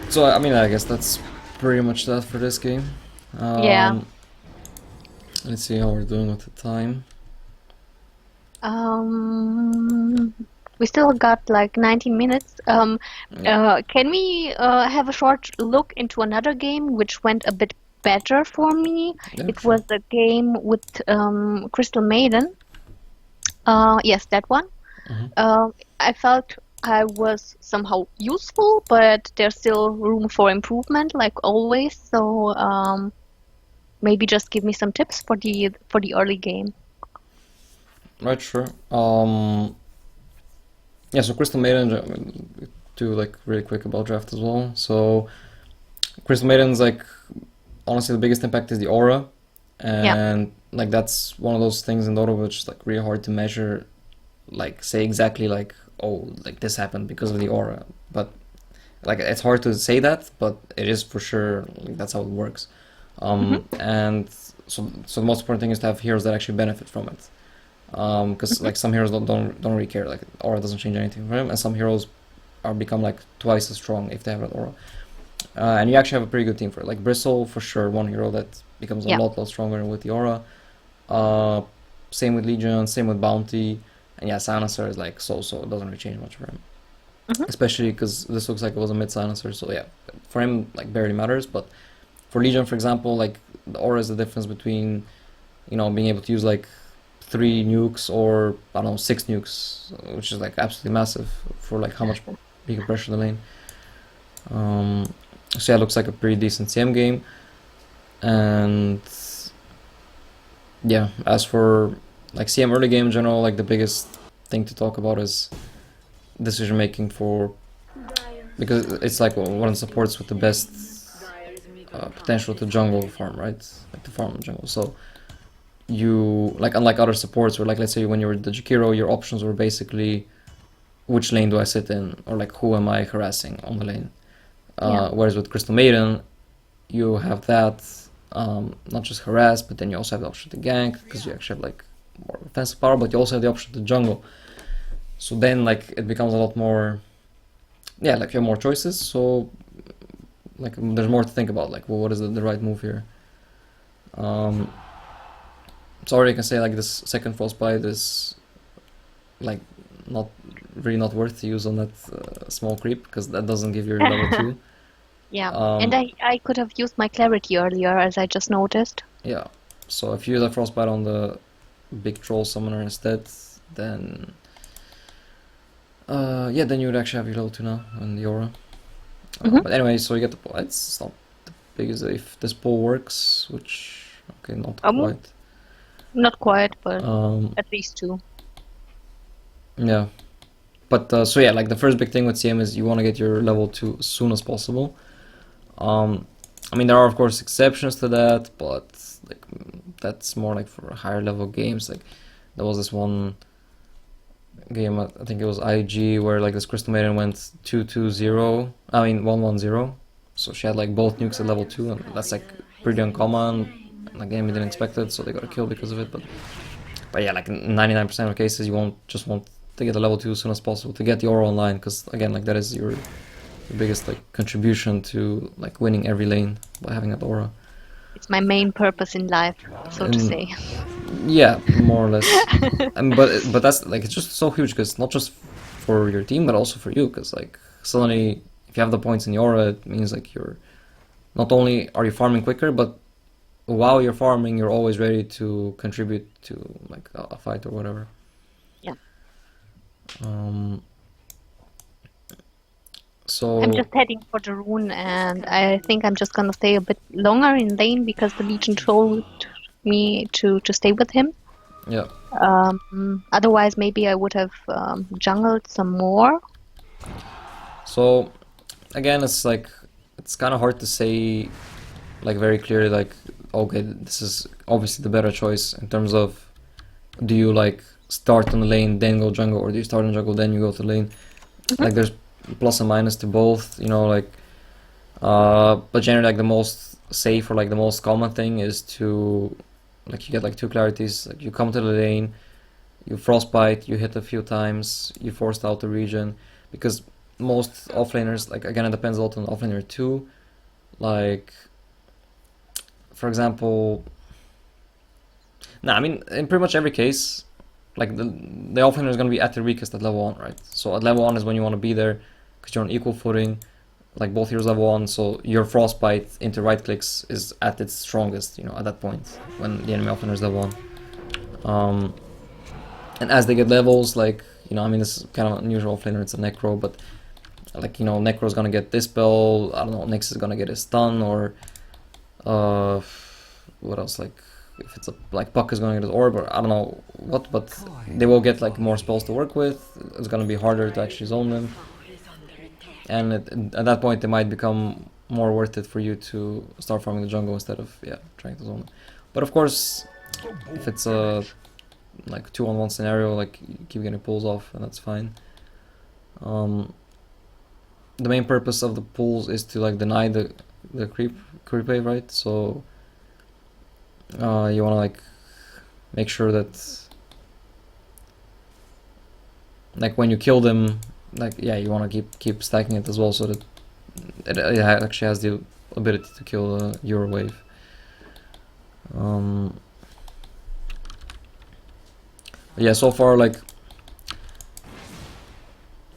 So I mean, I guess that's pretty much that for this game. Yeah. Let's see how we're doing with the time. We still got like 19 minutes. Yeah, Can we have a short look into another game which went a bit better for me? yeah, It sure. was a game with Crystal Maiden. Yes, that one. Mhm. I felt I was somehow useful, but there's still room for improvement, like always. So maybe just give me some tips for the early game. Right, sure. Yeah, so Crystal Maiden, do like really quick about draft as well. So Crystal Maiden's like honestly the biggest impact is the aura, Yeah, and like that's one of those things in Dota which is like really hard to measure, like say exactly like oh like this happened because of the aura, but like it's hard to say that, but it is for sure like that's how it works. hmm And so the most important thing is to have heroes that actually benefit from it. Because hmm like some heroes don't really care, like aura doesn't change anything for them, and some heroes are become like twice as strong if they have an aura. And you actually have a pretty good team for it. Like Bristle for sure, one hero that becomes a yeah, lot stronger with the aura. Uh, Same with Legion, same with Bounty, and yeah, Silencer is like so it doesn't really change much for him, hmm especially because this looks like it was a mid Silencer. So yeah, for him like barely matters, but for Legion, for example, like the aura is the difference between being able to use like 3 nukes or I don't know 6 nukes, which is like absolutely massive for like how much you can pressure the lane. Um, so yeah, it looks like a pretty decent CM game. And yeah, as for like CM early game in general, like the biggest thing to talk about is decision making for Dire's because top it's like one of the tower supports with the is best Dire's middle tower potential to is jungle under farm, attack. right? Like to farm jungle. So you like unlike other supports where like let's say when you were the Jakiro, your options were basically which lane do I sit in or like who am I harassing on the lane. yeah, Whereas with Crystal Maiden, you have that not just harass, but then you also have the option to gank because you actually have like more offensive power, but you also have the option to jungle. So then like it becomes a lot more, yeah, like you have more choices. So like there's more to think about. Like, well, what is the right move here? Um, so already I can say like this second frostbite is like not really not worth to use on that small creep because that doesn't give you level two. yeah. And Um, I could have used my clarity earlier, as I just noticed. yeah. So if you use a frostbite on the big troll summoner instead, then yeah, then you would actually have your level two now and the aura. hmm But anyway, so you get the pull. It's not the biggest if this pull works, which okay, not Um, quite. Not quite, but Um, at least two. yeah, but so yeah, like the first big thing with CM is you want to get your level two as soon as possible. Um, I mean there are of course exceptions to that, but like that's more like for higher level games. Like there was this one game, I think it was IG, where like this Crystal Maiden went 2-2-0. I mean 1-1-0. So she had like both nukes at level Dire's two, and that's like courier has pretty been uncommon. slain. And the game we didn't expect it, so they got a kill because of it. But yeah, like in 99% of cases, you want to get the level two as soon as possible to get the aura online, because again, like that is your biggest like contribution to like winning every lane by having that aura. It's my main purpose in life, so to And say. yeah, more or less. And but that's like it's just so huge because not just for your team but also for you because like suddenly if you have the points in the aura, it means like you're not only are you farming quicker, but while you're farming, you're always ready to contribute to like a fight or whatever. Yeah. Um, I'm so just heading for the rune, and I think I'm just gonna stay a bit longer in lane because the Legion told me to stay with him. yeah, Otherwise, maybe I would have jungled some more. so again, it's like it's kind of hard to say like very clearly like okay, this is obviously the better choice in terms of do you like start on the lane then go jungle, or do you start on jungle then you go to lane? hmm Like there's plus and minus to both, like but generally like the most safe or like the most common thing is to like you get like two clarities, like you come to the lane, you frostbite, you hit a few times, you forced out the region, because most offlaners, like again, it depends a lot on offlaner too. Like, for example, I mean, in pretty much every case, like the offlaner is going to be at their weakest at level 1, right? So at level 1 is when you want to be there, because you're on equal footing, like both heroes level 1, so your frostbite into right clicks is at its strongest, at that point, when the enemy offlaner is level 1. And as they get levels, like, I mean, this is kind of unusual offlaner, it's a Necro, but like, Necro is gonna get Dispel, I don't know, Nyx is gonna get a stun, or what else, like, if it's like Puck is gonna get his orb, or I don't know what, but they will get like more spells to work with, it's gonna be harder to actually zone them, and at that point they might become more worth it for you to start farming the jungle instead of, trying to zone them. But of course, if it's a like 2-on-1 scenario, like you keep getting pulls off, and that's fine. The main purpose of the pulls is to like deny the creep wave, right? So you want to like make sure that like when you kill them, like you want to keep stacking it as well, so that it actually has the ability to kill your wave. Yeah, so far, like,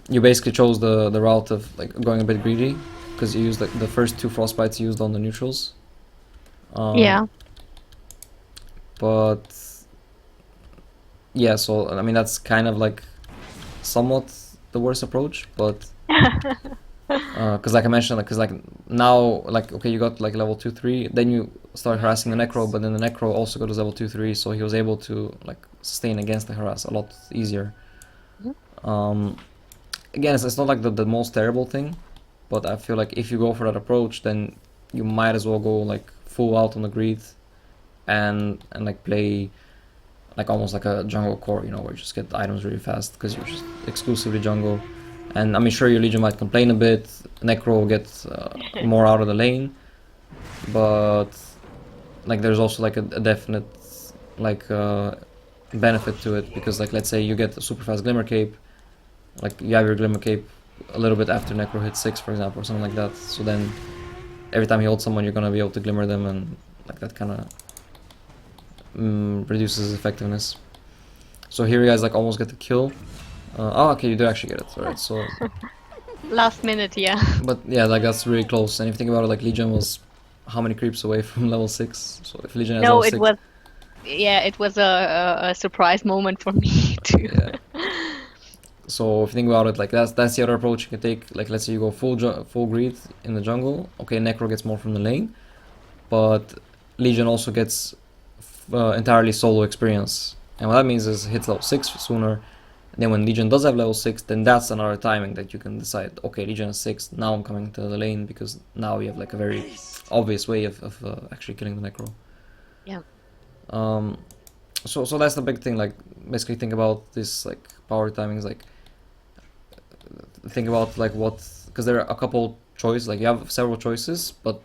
you basically chose the route of like going a bit greedy, because you used like the first 2 frostbites used on the neutrals. Yeah. But yeah, so I mean that's kind of like somewhat the worst approach, but because like I mentioned, because like now, like, okay, you got like level 2-3, then you start harassing the Necro, but then the Necro also got his level 2-3, so he was able to like sustain against the harass a lot easier. Again, it's not like the most terrible thing, but I feel like if you go for that approach, then you might as well go like full out on the greed, and like play like almost like a jungle core, where you just get items really fast because you're just exclusively jungle. And I mean, sure, your Legion might complain a bit, Necro will get more out of the lane, but like there's also like a definite like benefit to it, because like let's say you get a super fast Glimmer Cape, like you have your Glimmer Cape a little bit after Necro hits 6, for example, or something like that, so then every time you hold someone you're gonna be able to Glimmer them, and like that kind of reduces effectiveness. So here you guys like almost get the kill. Okay, you do actually get it. Alright, so Last minute, yeah. but yeah, like that's really close. And if you think about it, like Legion was how many creeps away from level 6? So if Legion has No, level it 6, was, it was a surprise moment for me too. yeah. So if you think about it, like that's the other approach you can take. Like let's say you go full greed in the jungle. Okay, Necro gets more from the lane, but Legion also gets entirely solo experience. And what that means is it hits level 6 sooner. Then when Legion does have level 6, then that's another timing that you can decide, okay, Legion is 6, now I'm coming to the lane, because now you have like a very obvious way of actually killing the Necro. Yeah. So that's the big thing, like basically think about this like power timings, like think about like what, because there are a couple choices, like you have several choices, but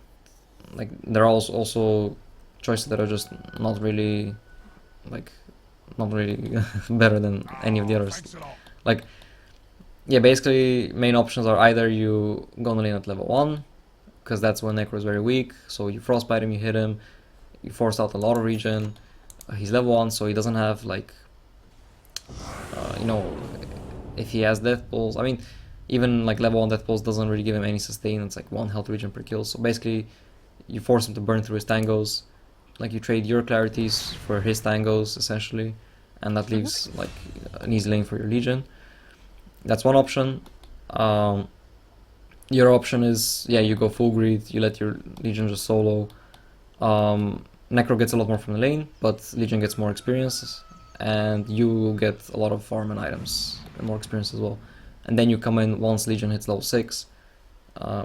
like there are also choices that are just not really better than any of the others. Like, yeah, basically main options are either you go on the lane at level 1, because that's when Necro is very weak, so you frostbite him, you hit him, you force out a lot of regen, he's level 1, so he doesn't have like if he has death pulls, I mean even like level 1 death pulls doesn't really give him any sustain, it's like 1 health regen per kill, so basically you force him to burn through his tangos, like you trade your clarities for his tangos essentially, and that leaves like an easy lane for your Legion. That's one option. Your option is, you go full greed, you let your Legion just solo. Necro gets a lot more from the lane, but Legion gets more experience, and you get a lot of farm and items and more experience as well. And then you come in once Legion hits level 6,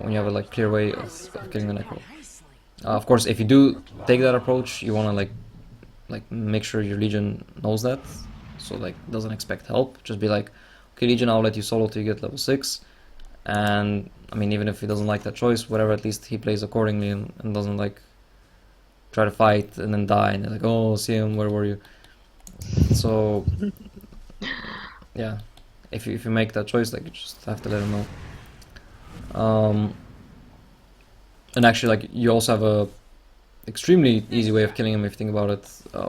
when you have a like clear way of killing the Necro. Of course, if you do take that approach, you want to like make sure your Legion knows that, so like doesn't expect help. Just be like, okay, Legion, I'll let you solo till you get level 6, and I mean, even if he doesn't like that choice, whatever, at least he plays accordingly and doesn't like try to fight and then die and they're like, oh, see him, where were you? So yeah, if you make that choice, like you just have to let him know. And actually, like you also have a extremely easy way of killing him if you think about it.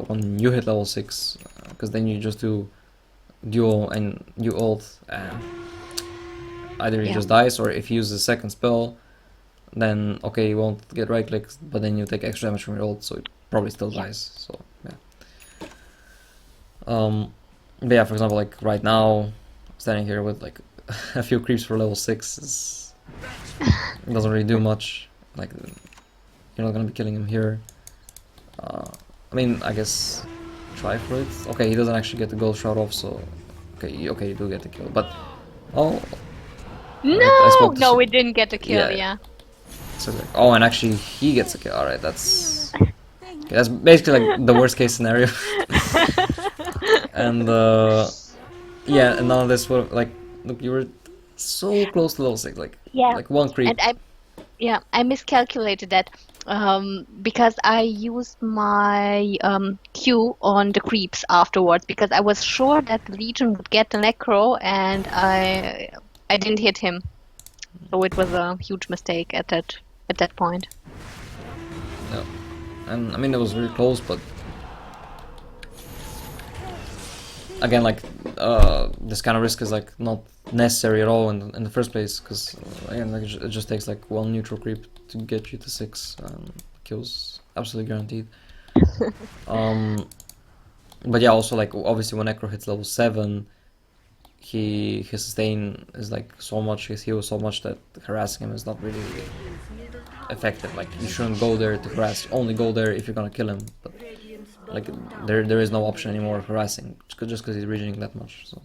When you hit level 6, because then you just do duel and you ult, and either he Yeah. just dies, or if he uses a second spell, then okay, you won't get right clicks, but then you take extra damage from your ult, so it probably still Yeah. dies. So yeah. But yeah, for example, like right now, standing here with like a few creeps for level 6 it doesn't really do much. Like you're not gonna be killing him here. I mean, I guess try for it. Okay, he doesn't actually get the gold shroud off, so okay, you do get the kill. But oh, right, I No, spoke to no, we didn't get a kill. yeah. Yeah. So like, oh, and actually he gets a kill. All right, that's basically like the worst case scenario. And yeah, and none of this would like look. You were so close to level 6, Yeah. like one creep. And I miscalculated that because I used my Q on the creeps afterwards because I was sure that the Legion would get the Necro and I didn't hit him. So it was a huge mistake at that point. Yeah. And I mean it was really close, but again, like this kind of risk is like not necessary at all in the first place, because again, like it just takes like one neutral creep to get you to 6, and kills absolutely guaranteed. But yeah, also like obviously when Necro hits level 7, his sustain is like so much, his heal is so much that harassing him is not really effective. Like you shouldn't go there to harass. Only go there if you're gonna kill him. But like there is no option anymore of harassing just because he's regening that much. So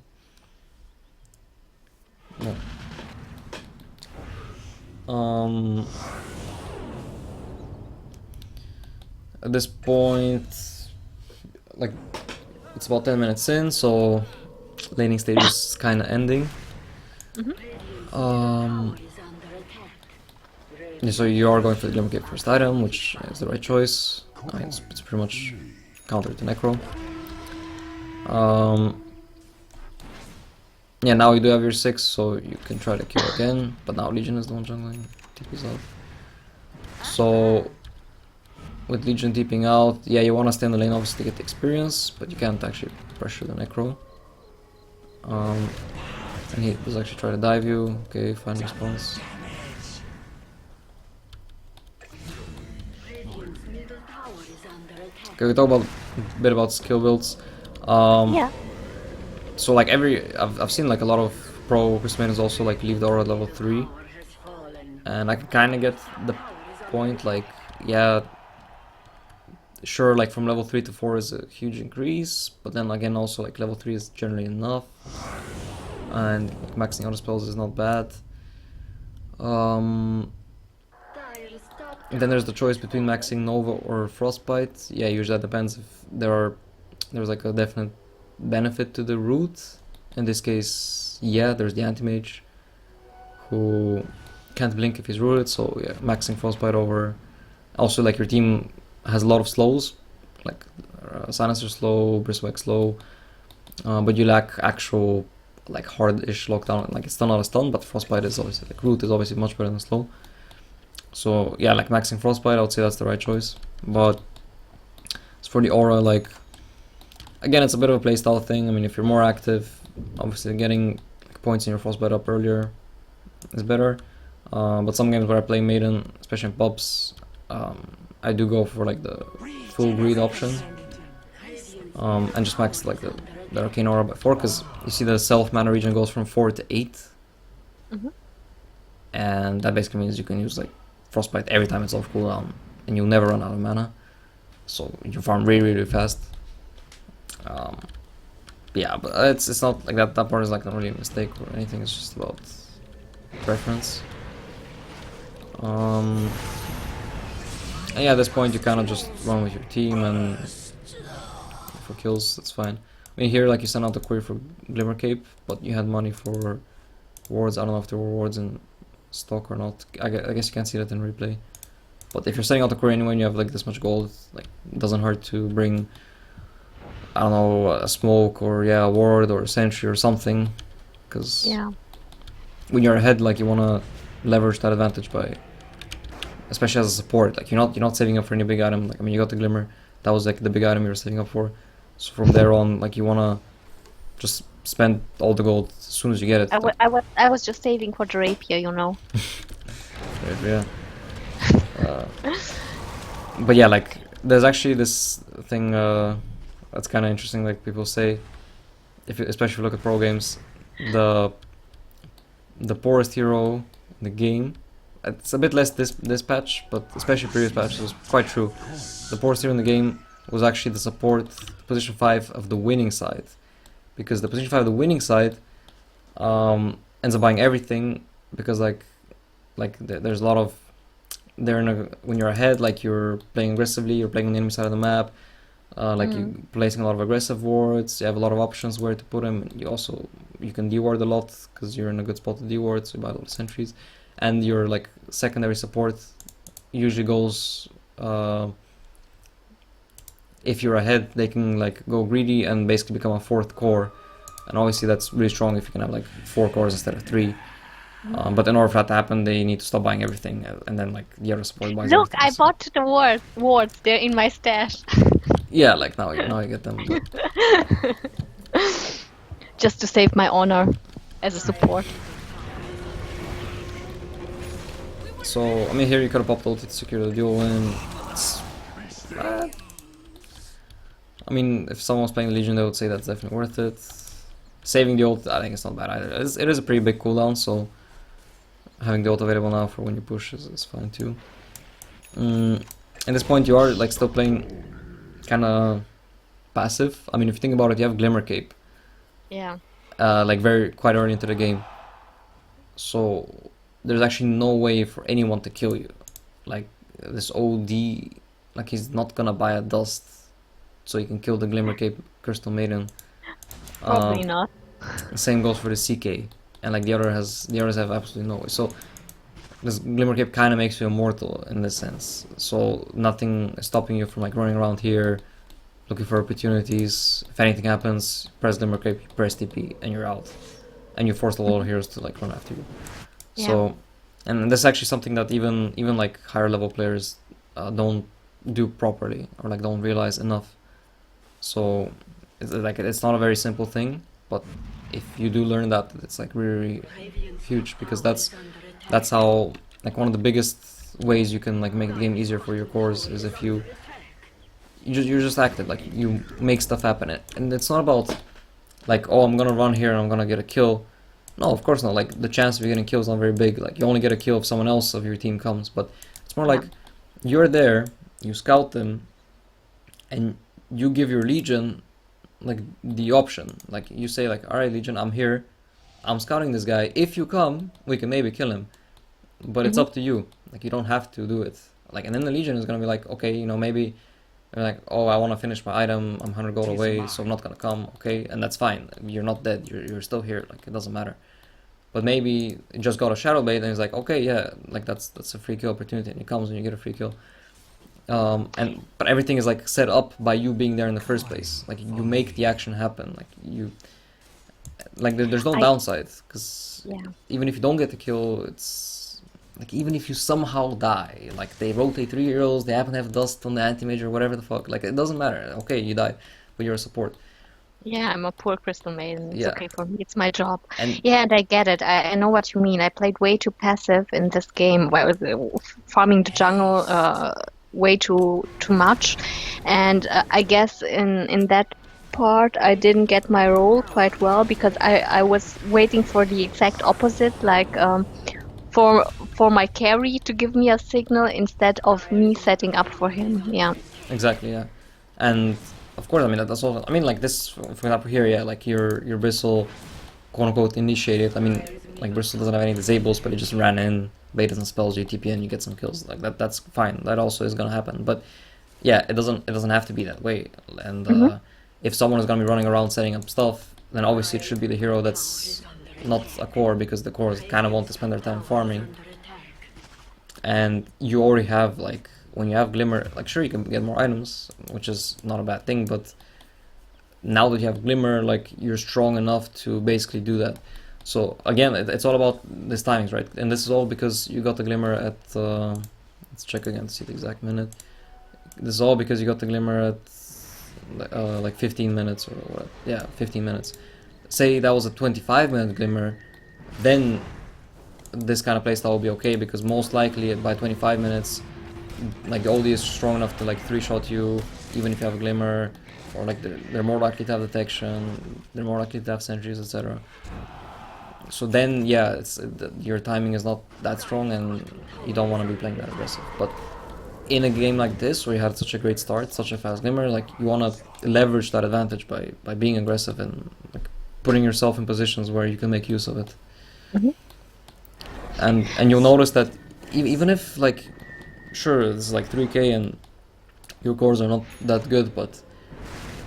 yeah. At this point, like it's about 10 minutes in, so laning stage is kind of ending. Yeah, so you are going for the Glimmer Cape first item, which is the right choice. I mean, it's pretty much counter to Necro. Yeah, now you do have your 6, so you can try to kill again, but now Legion is the one jungling. TP's out. So with Legion TPing out, yeah, you want to stay in the lane obviously to get the experience, but you can't actually pressure the Necro. And he does actually try to dive you. Okay, fine response. Okay, we talk about a bit about skill builds. Yeah. So like I've seen like a lot of pro Christmas also like leave the aura at level 3, and I can kind of get the point. Like yeah, sure, like from level 3 to 4 is a huge increase, but then again also like level 3 is generally enough, and like, maxing other spells is not bad. And then there's the choice between maxing Nova or Frostbite. Yeah, usually that depends if there's like a definite benefit to the root. In this case, yeah, there's the anti-mage who can't blink if he's rooted, so yeah, maxing Frostbite over. Also, like your team has a lot of slows, like Silencer slow, Bristleback slow, but you lack actual like hard-ish lockdown. Like it's still not a stun, but Frostbite is obviously like root is obviously much better than slow. So yeah, like maxing Frostbite, I would say that's the right choice. But as for the aura, like again, it's a bit of a playstyle thing. I mean, if you're more active, obviously getting like, points in your Frostbite up earlier is better. But some games where I play Maiden, especially in pubs, I do go for like the full greed option, and just max like the Arcane Aura by 4, because you see the self mana region goes from 4 to 8, and that basically means you can use like Frostbite every time it's off cooldown, and you'll never run out of mana. So you farm really fast. Yeah, but it's not like that. That part is like not really a mistake or anything. It's just about preference. And yeah, at this point you kind of just run with your team, and for kills that's fine. I mean here like you sent out the query for Glimmer Cape, but you had money for wards. I don't know if there were wards in stock or not. I guess you can't see that in replay. But if you're setting out the query anyway and you have like this much gold, like it doesn't hurt to bring I don't know, a smoke or a ward or a sentry or something, because Yeah. when you're ahead, like you wanna leverage that advantage by, especially as a support. Like you're not saving up for any big item. Like I mean, you got the glimmer. That was like the big item you were saving up for. So from there on, like you wanna just spend all the gold as soon as you get it. Like, I was just saving for the rapier, you know. yeah. Uh, but yeah, like there's actually this thing that's kind of interesting. Like people say, especially if you look at pro games, the poorest hero in the game. It's a bit less this patch, but especially previous patches was quite true. The poorest hero in the game was actually the support position 5 of the winning side, because the position 5 of the winning side ends up buying everything, because there's a lot of when you're ahead, like you're playing aggressively, you're playing on the enemy side of the map, you placing a lot of aggressive wards, you have a lot of options where to put them. You can deward a lot because you're in a good spot to deward, so you buy a lot of sentries, and your like secondary support usually goes if you're ahead, they can like go greedy and basically become a 4th core, and obviously that's really strong if you can have like 4 cores instead of 3. But in order for that to happen, they need to stop buying everything, and then like the other support buys Look, everything. I So bought the wards. They're in my stash. yeah, like now you get them. But Just to save my honor as a support. so I mean, here you could have popped ulti to secure the duel win. I mean, if someone was playing Legion, they would say that's definitely worth it. Saving the ult, I think it's not bad either. It is a pretty big cooldown, so having the ult available now for when you push is fine too. At this point, you are like still playing kind of passive. I mean, if you think about it, you have Glimmer Cape, Yeah. like quite early into the game. So there's actually no way for anyone to kill you. Like this OD, like he's not gonna buy a dust so he can kill the Glimmer Cape Crystal Maiden. Probably not. Same goes for the CK, and like the others have absolutely no way. So this Glimmer Cape kind of makes you immortal in this sense. So nothing is stopping you from like running around here, looking for opportunities. If anything happens, press Glimmer Cape, press TP, and you're out. And you force the lot of heroes to like run after you. Yeah. So, and this is actually something that even like higher level players don't do properly, or like don't realize enough. So it's not a very simple thing, but if you do learn that, it's like really huge, because that's how like one of the biggest ways you can like make the game easier for your cores is if you're just active, like you make stuff happen. And it's not about like, oh, I'm gonna run here and I'm gonna get a kill. No, of course not. Like the chance of you getting kills is not very big. Like you only get a kill if someone else of your team comes, but it's more like you're there, you scout them, and you give your Legion like the option. Like you say like, all right, Legion, I'm here, I'm scouting this guy. If you come, we can maybe kill him, but it's up to you. Like you don't have to do it. Like, and then the Legion is gonna be like, okay, you know, maybe they're like, oh, I want to finish my item, I'm 100 gold away, so I'm not gonna come. Okay, and that's fine. You're not dead. You're still here. Like it doesn't matter. But maybe it just got a shadow bait and he's like, okay, yeah, like that's a free kill opportunity, and he comes and you get a free kill. But everything is like set up by you being there in the first place. Like you make the action happen. There's no downside, because even if you don't get the kill, it's like even if you somehow die, like they rotate 3 heroes, they happen to have dust on the anti-major, whatever the fuck, like it doesn't matter. Okay, you die, but you're a support. Yeah, I'm a poor Crystal Maiden. It's Yeah. okay for me. It's my job. And Yeah, and I get it. I know what you mean. I played way too passive in this game, farming the jungle way too much, and I guess in that part I didn't get my role quite well, because I was waiting for the exact opposite, like for my carry to give me a signal instead of me setting up for him. Yeah. exactly, yeah. And of course, I mean that's all. I mean, like this, for example, here, yeah, like your Bristle, quote unquote, initiated. I mean, like Bristle doesn't have any disables, but it just ran in, baited some spells, you TP, and you get some kills. Like that's fine. That also is gonna happen. But yeah, it doesn't have to be that way. And if someone is gonna be running around setting up stuff, then obviously it should be the hero that's not a core, because the cores kind of want to spend their time farming. And you already have like, when you have Glimmer, like sure you can get more items, which is not a bad thing, but now that you have Glimmer, like you're strong enough to basically do that. So again, it's all about this timings, right? And this is all because you got the Glimmer at let's check again to see the exact minute. This is all because you got the Glimmer at like 15 minutes or what? Yeah, 15 minutes. Say that was a 25-minute Glimmer, then this kind of playstyle will be okay, because most likely by 25 minutes, like the oldie is strong enough to like 3-shot you, even if you have a Glimmer, or like they're more likely to have detection, they're more likely to have sentries, etc. So then, yeah, your timing is not that strong, and you don't want to be playing that aggressive. But in a game like this, where you had such a great start, such a fast Glimmer, like you want to leverage that advantage by being aggressive and like putting yourself in positions where you can make use of it. Mm-hmm. And you'll notice that even if, like, sure, this is like 3K and your cores are not that good, but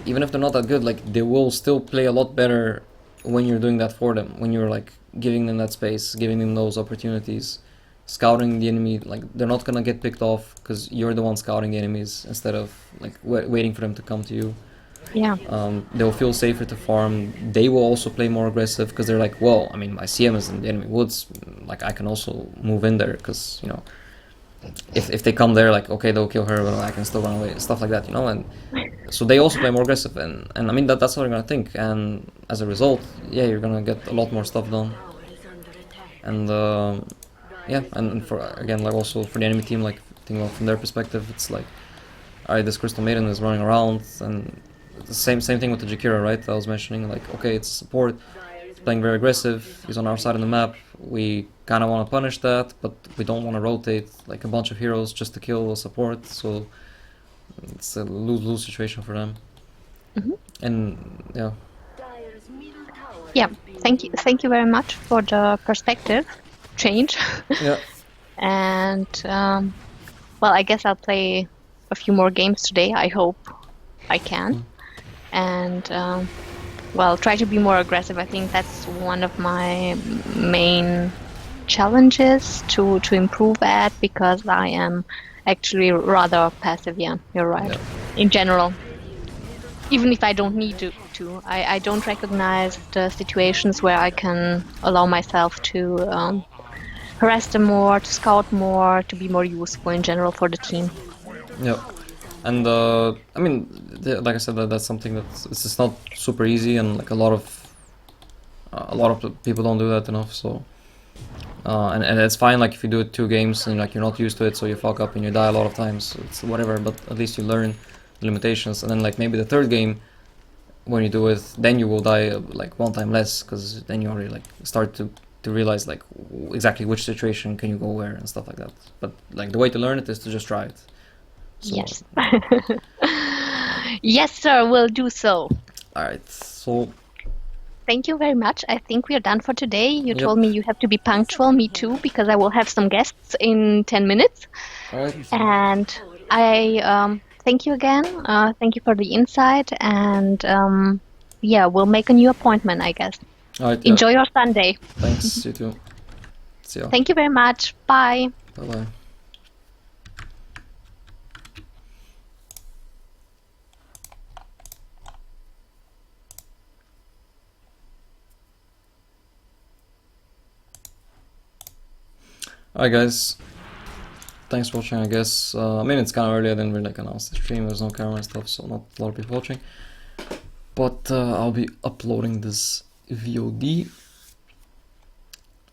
even if they're not that good, like they will still play a lot better when you're doing that for them, when you're like giving them that space, giving them those opportunities, scouting the enemy. Like they're not gonna get picked off because you're the one scouting the enemies instead of like waiting for them to come to you. Yeah. They'll feel safer to farm. They will also play more aggressive because they're like, well, I mean, my CM is in the enemy woods, like I can also move in there, because you know, if they come there, like, okay, they'll kill her, but I can still run away, stuff like that, you know. And so they also play more aggressive, and I mean that's what you're gonna think, and as a result, yeah, you're gonna get a lot more stuff done. And yeah, and for again, like also for the enemy team, like thinking about from their perspective, it's like, alright, this Crystal Maiden is running around, and the same thing with the Jakiro, right? I was mentioning, like, okay, it's support, he's playing very aggressive, he's on our side of the map, we kind of want to punish that, but we don't want to rotate like a bunch of heroes just to kill a support, so it's a lose-lose situation for them. Mm-hmm. And yeah. Yeah, thank you very much for the perspective change. Yeah. And well, I guess I'll play a few more games today. I hope I can. And well, try to be more aggressive. I think that's one of my main challenges to improve at, because I am actually rather passive. Yeah, you're right. Yeah. In general, even if I don't need to, I don't recognize the situations where I can allow myself to harass them more, to scout more, to be more useful in general for the team. Yeah. And I mean, like I said, that's something that's it's just not super easy, and like a lot of people don't do that enough. So and it's fine, like if you do it 2 games and like you're not used to it, so you fuck up and you die a lot of times. It's whatever, but at least you learn the limitations. And then like maybe the 3rd game, when you do it, then you will die like 1 time less, because then you already like start to realize like exactly which situation can you go where and stuff like that. But like the way to learn it is to just try it. So, Yes. Yes, sir, we'll do so. alright, so Thank you very much. I think we are done for today. You Yep. told me you have to be punctual, me too, because I will have some guests in 10 minutes. alright, And I thank you again. Thank you for the insight. And yeah, we'll make a new appointment, I guess. alright, yeah. Enjoy your Sunday. Thanks, you too. See ya. Thank you very much. Bye. Bye bye. Alright guys, thanks for watching, I guess. I mean, it's kind of early, I didn't really like announce the stream, there's no camera and stuff, so not a lot of people watching. But I'll be uploading this VOD,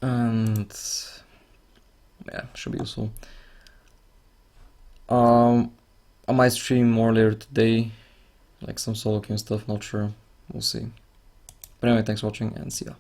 and yeah, should be useful. I might stream more later today, like some solo queue and stuff, not sure, we'll see. But anyway, thanks for watching, and see ya.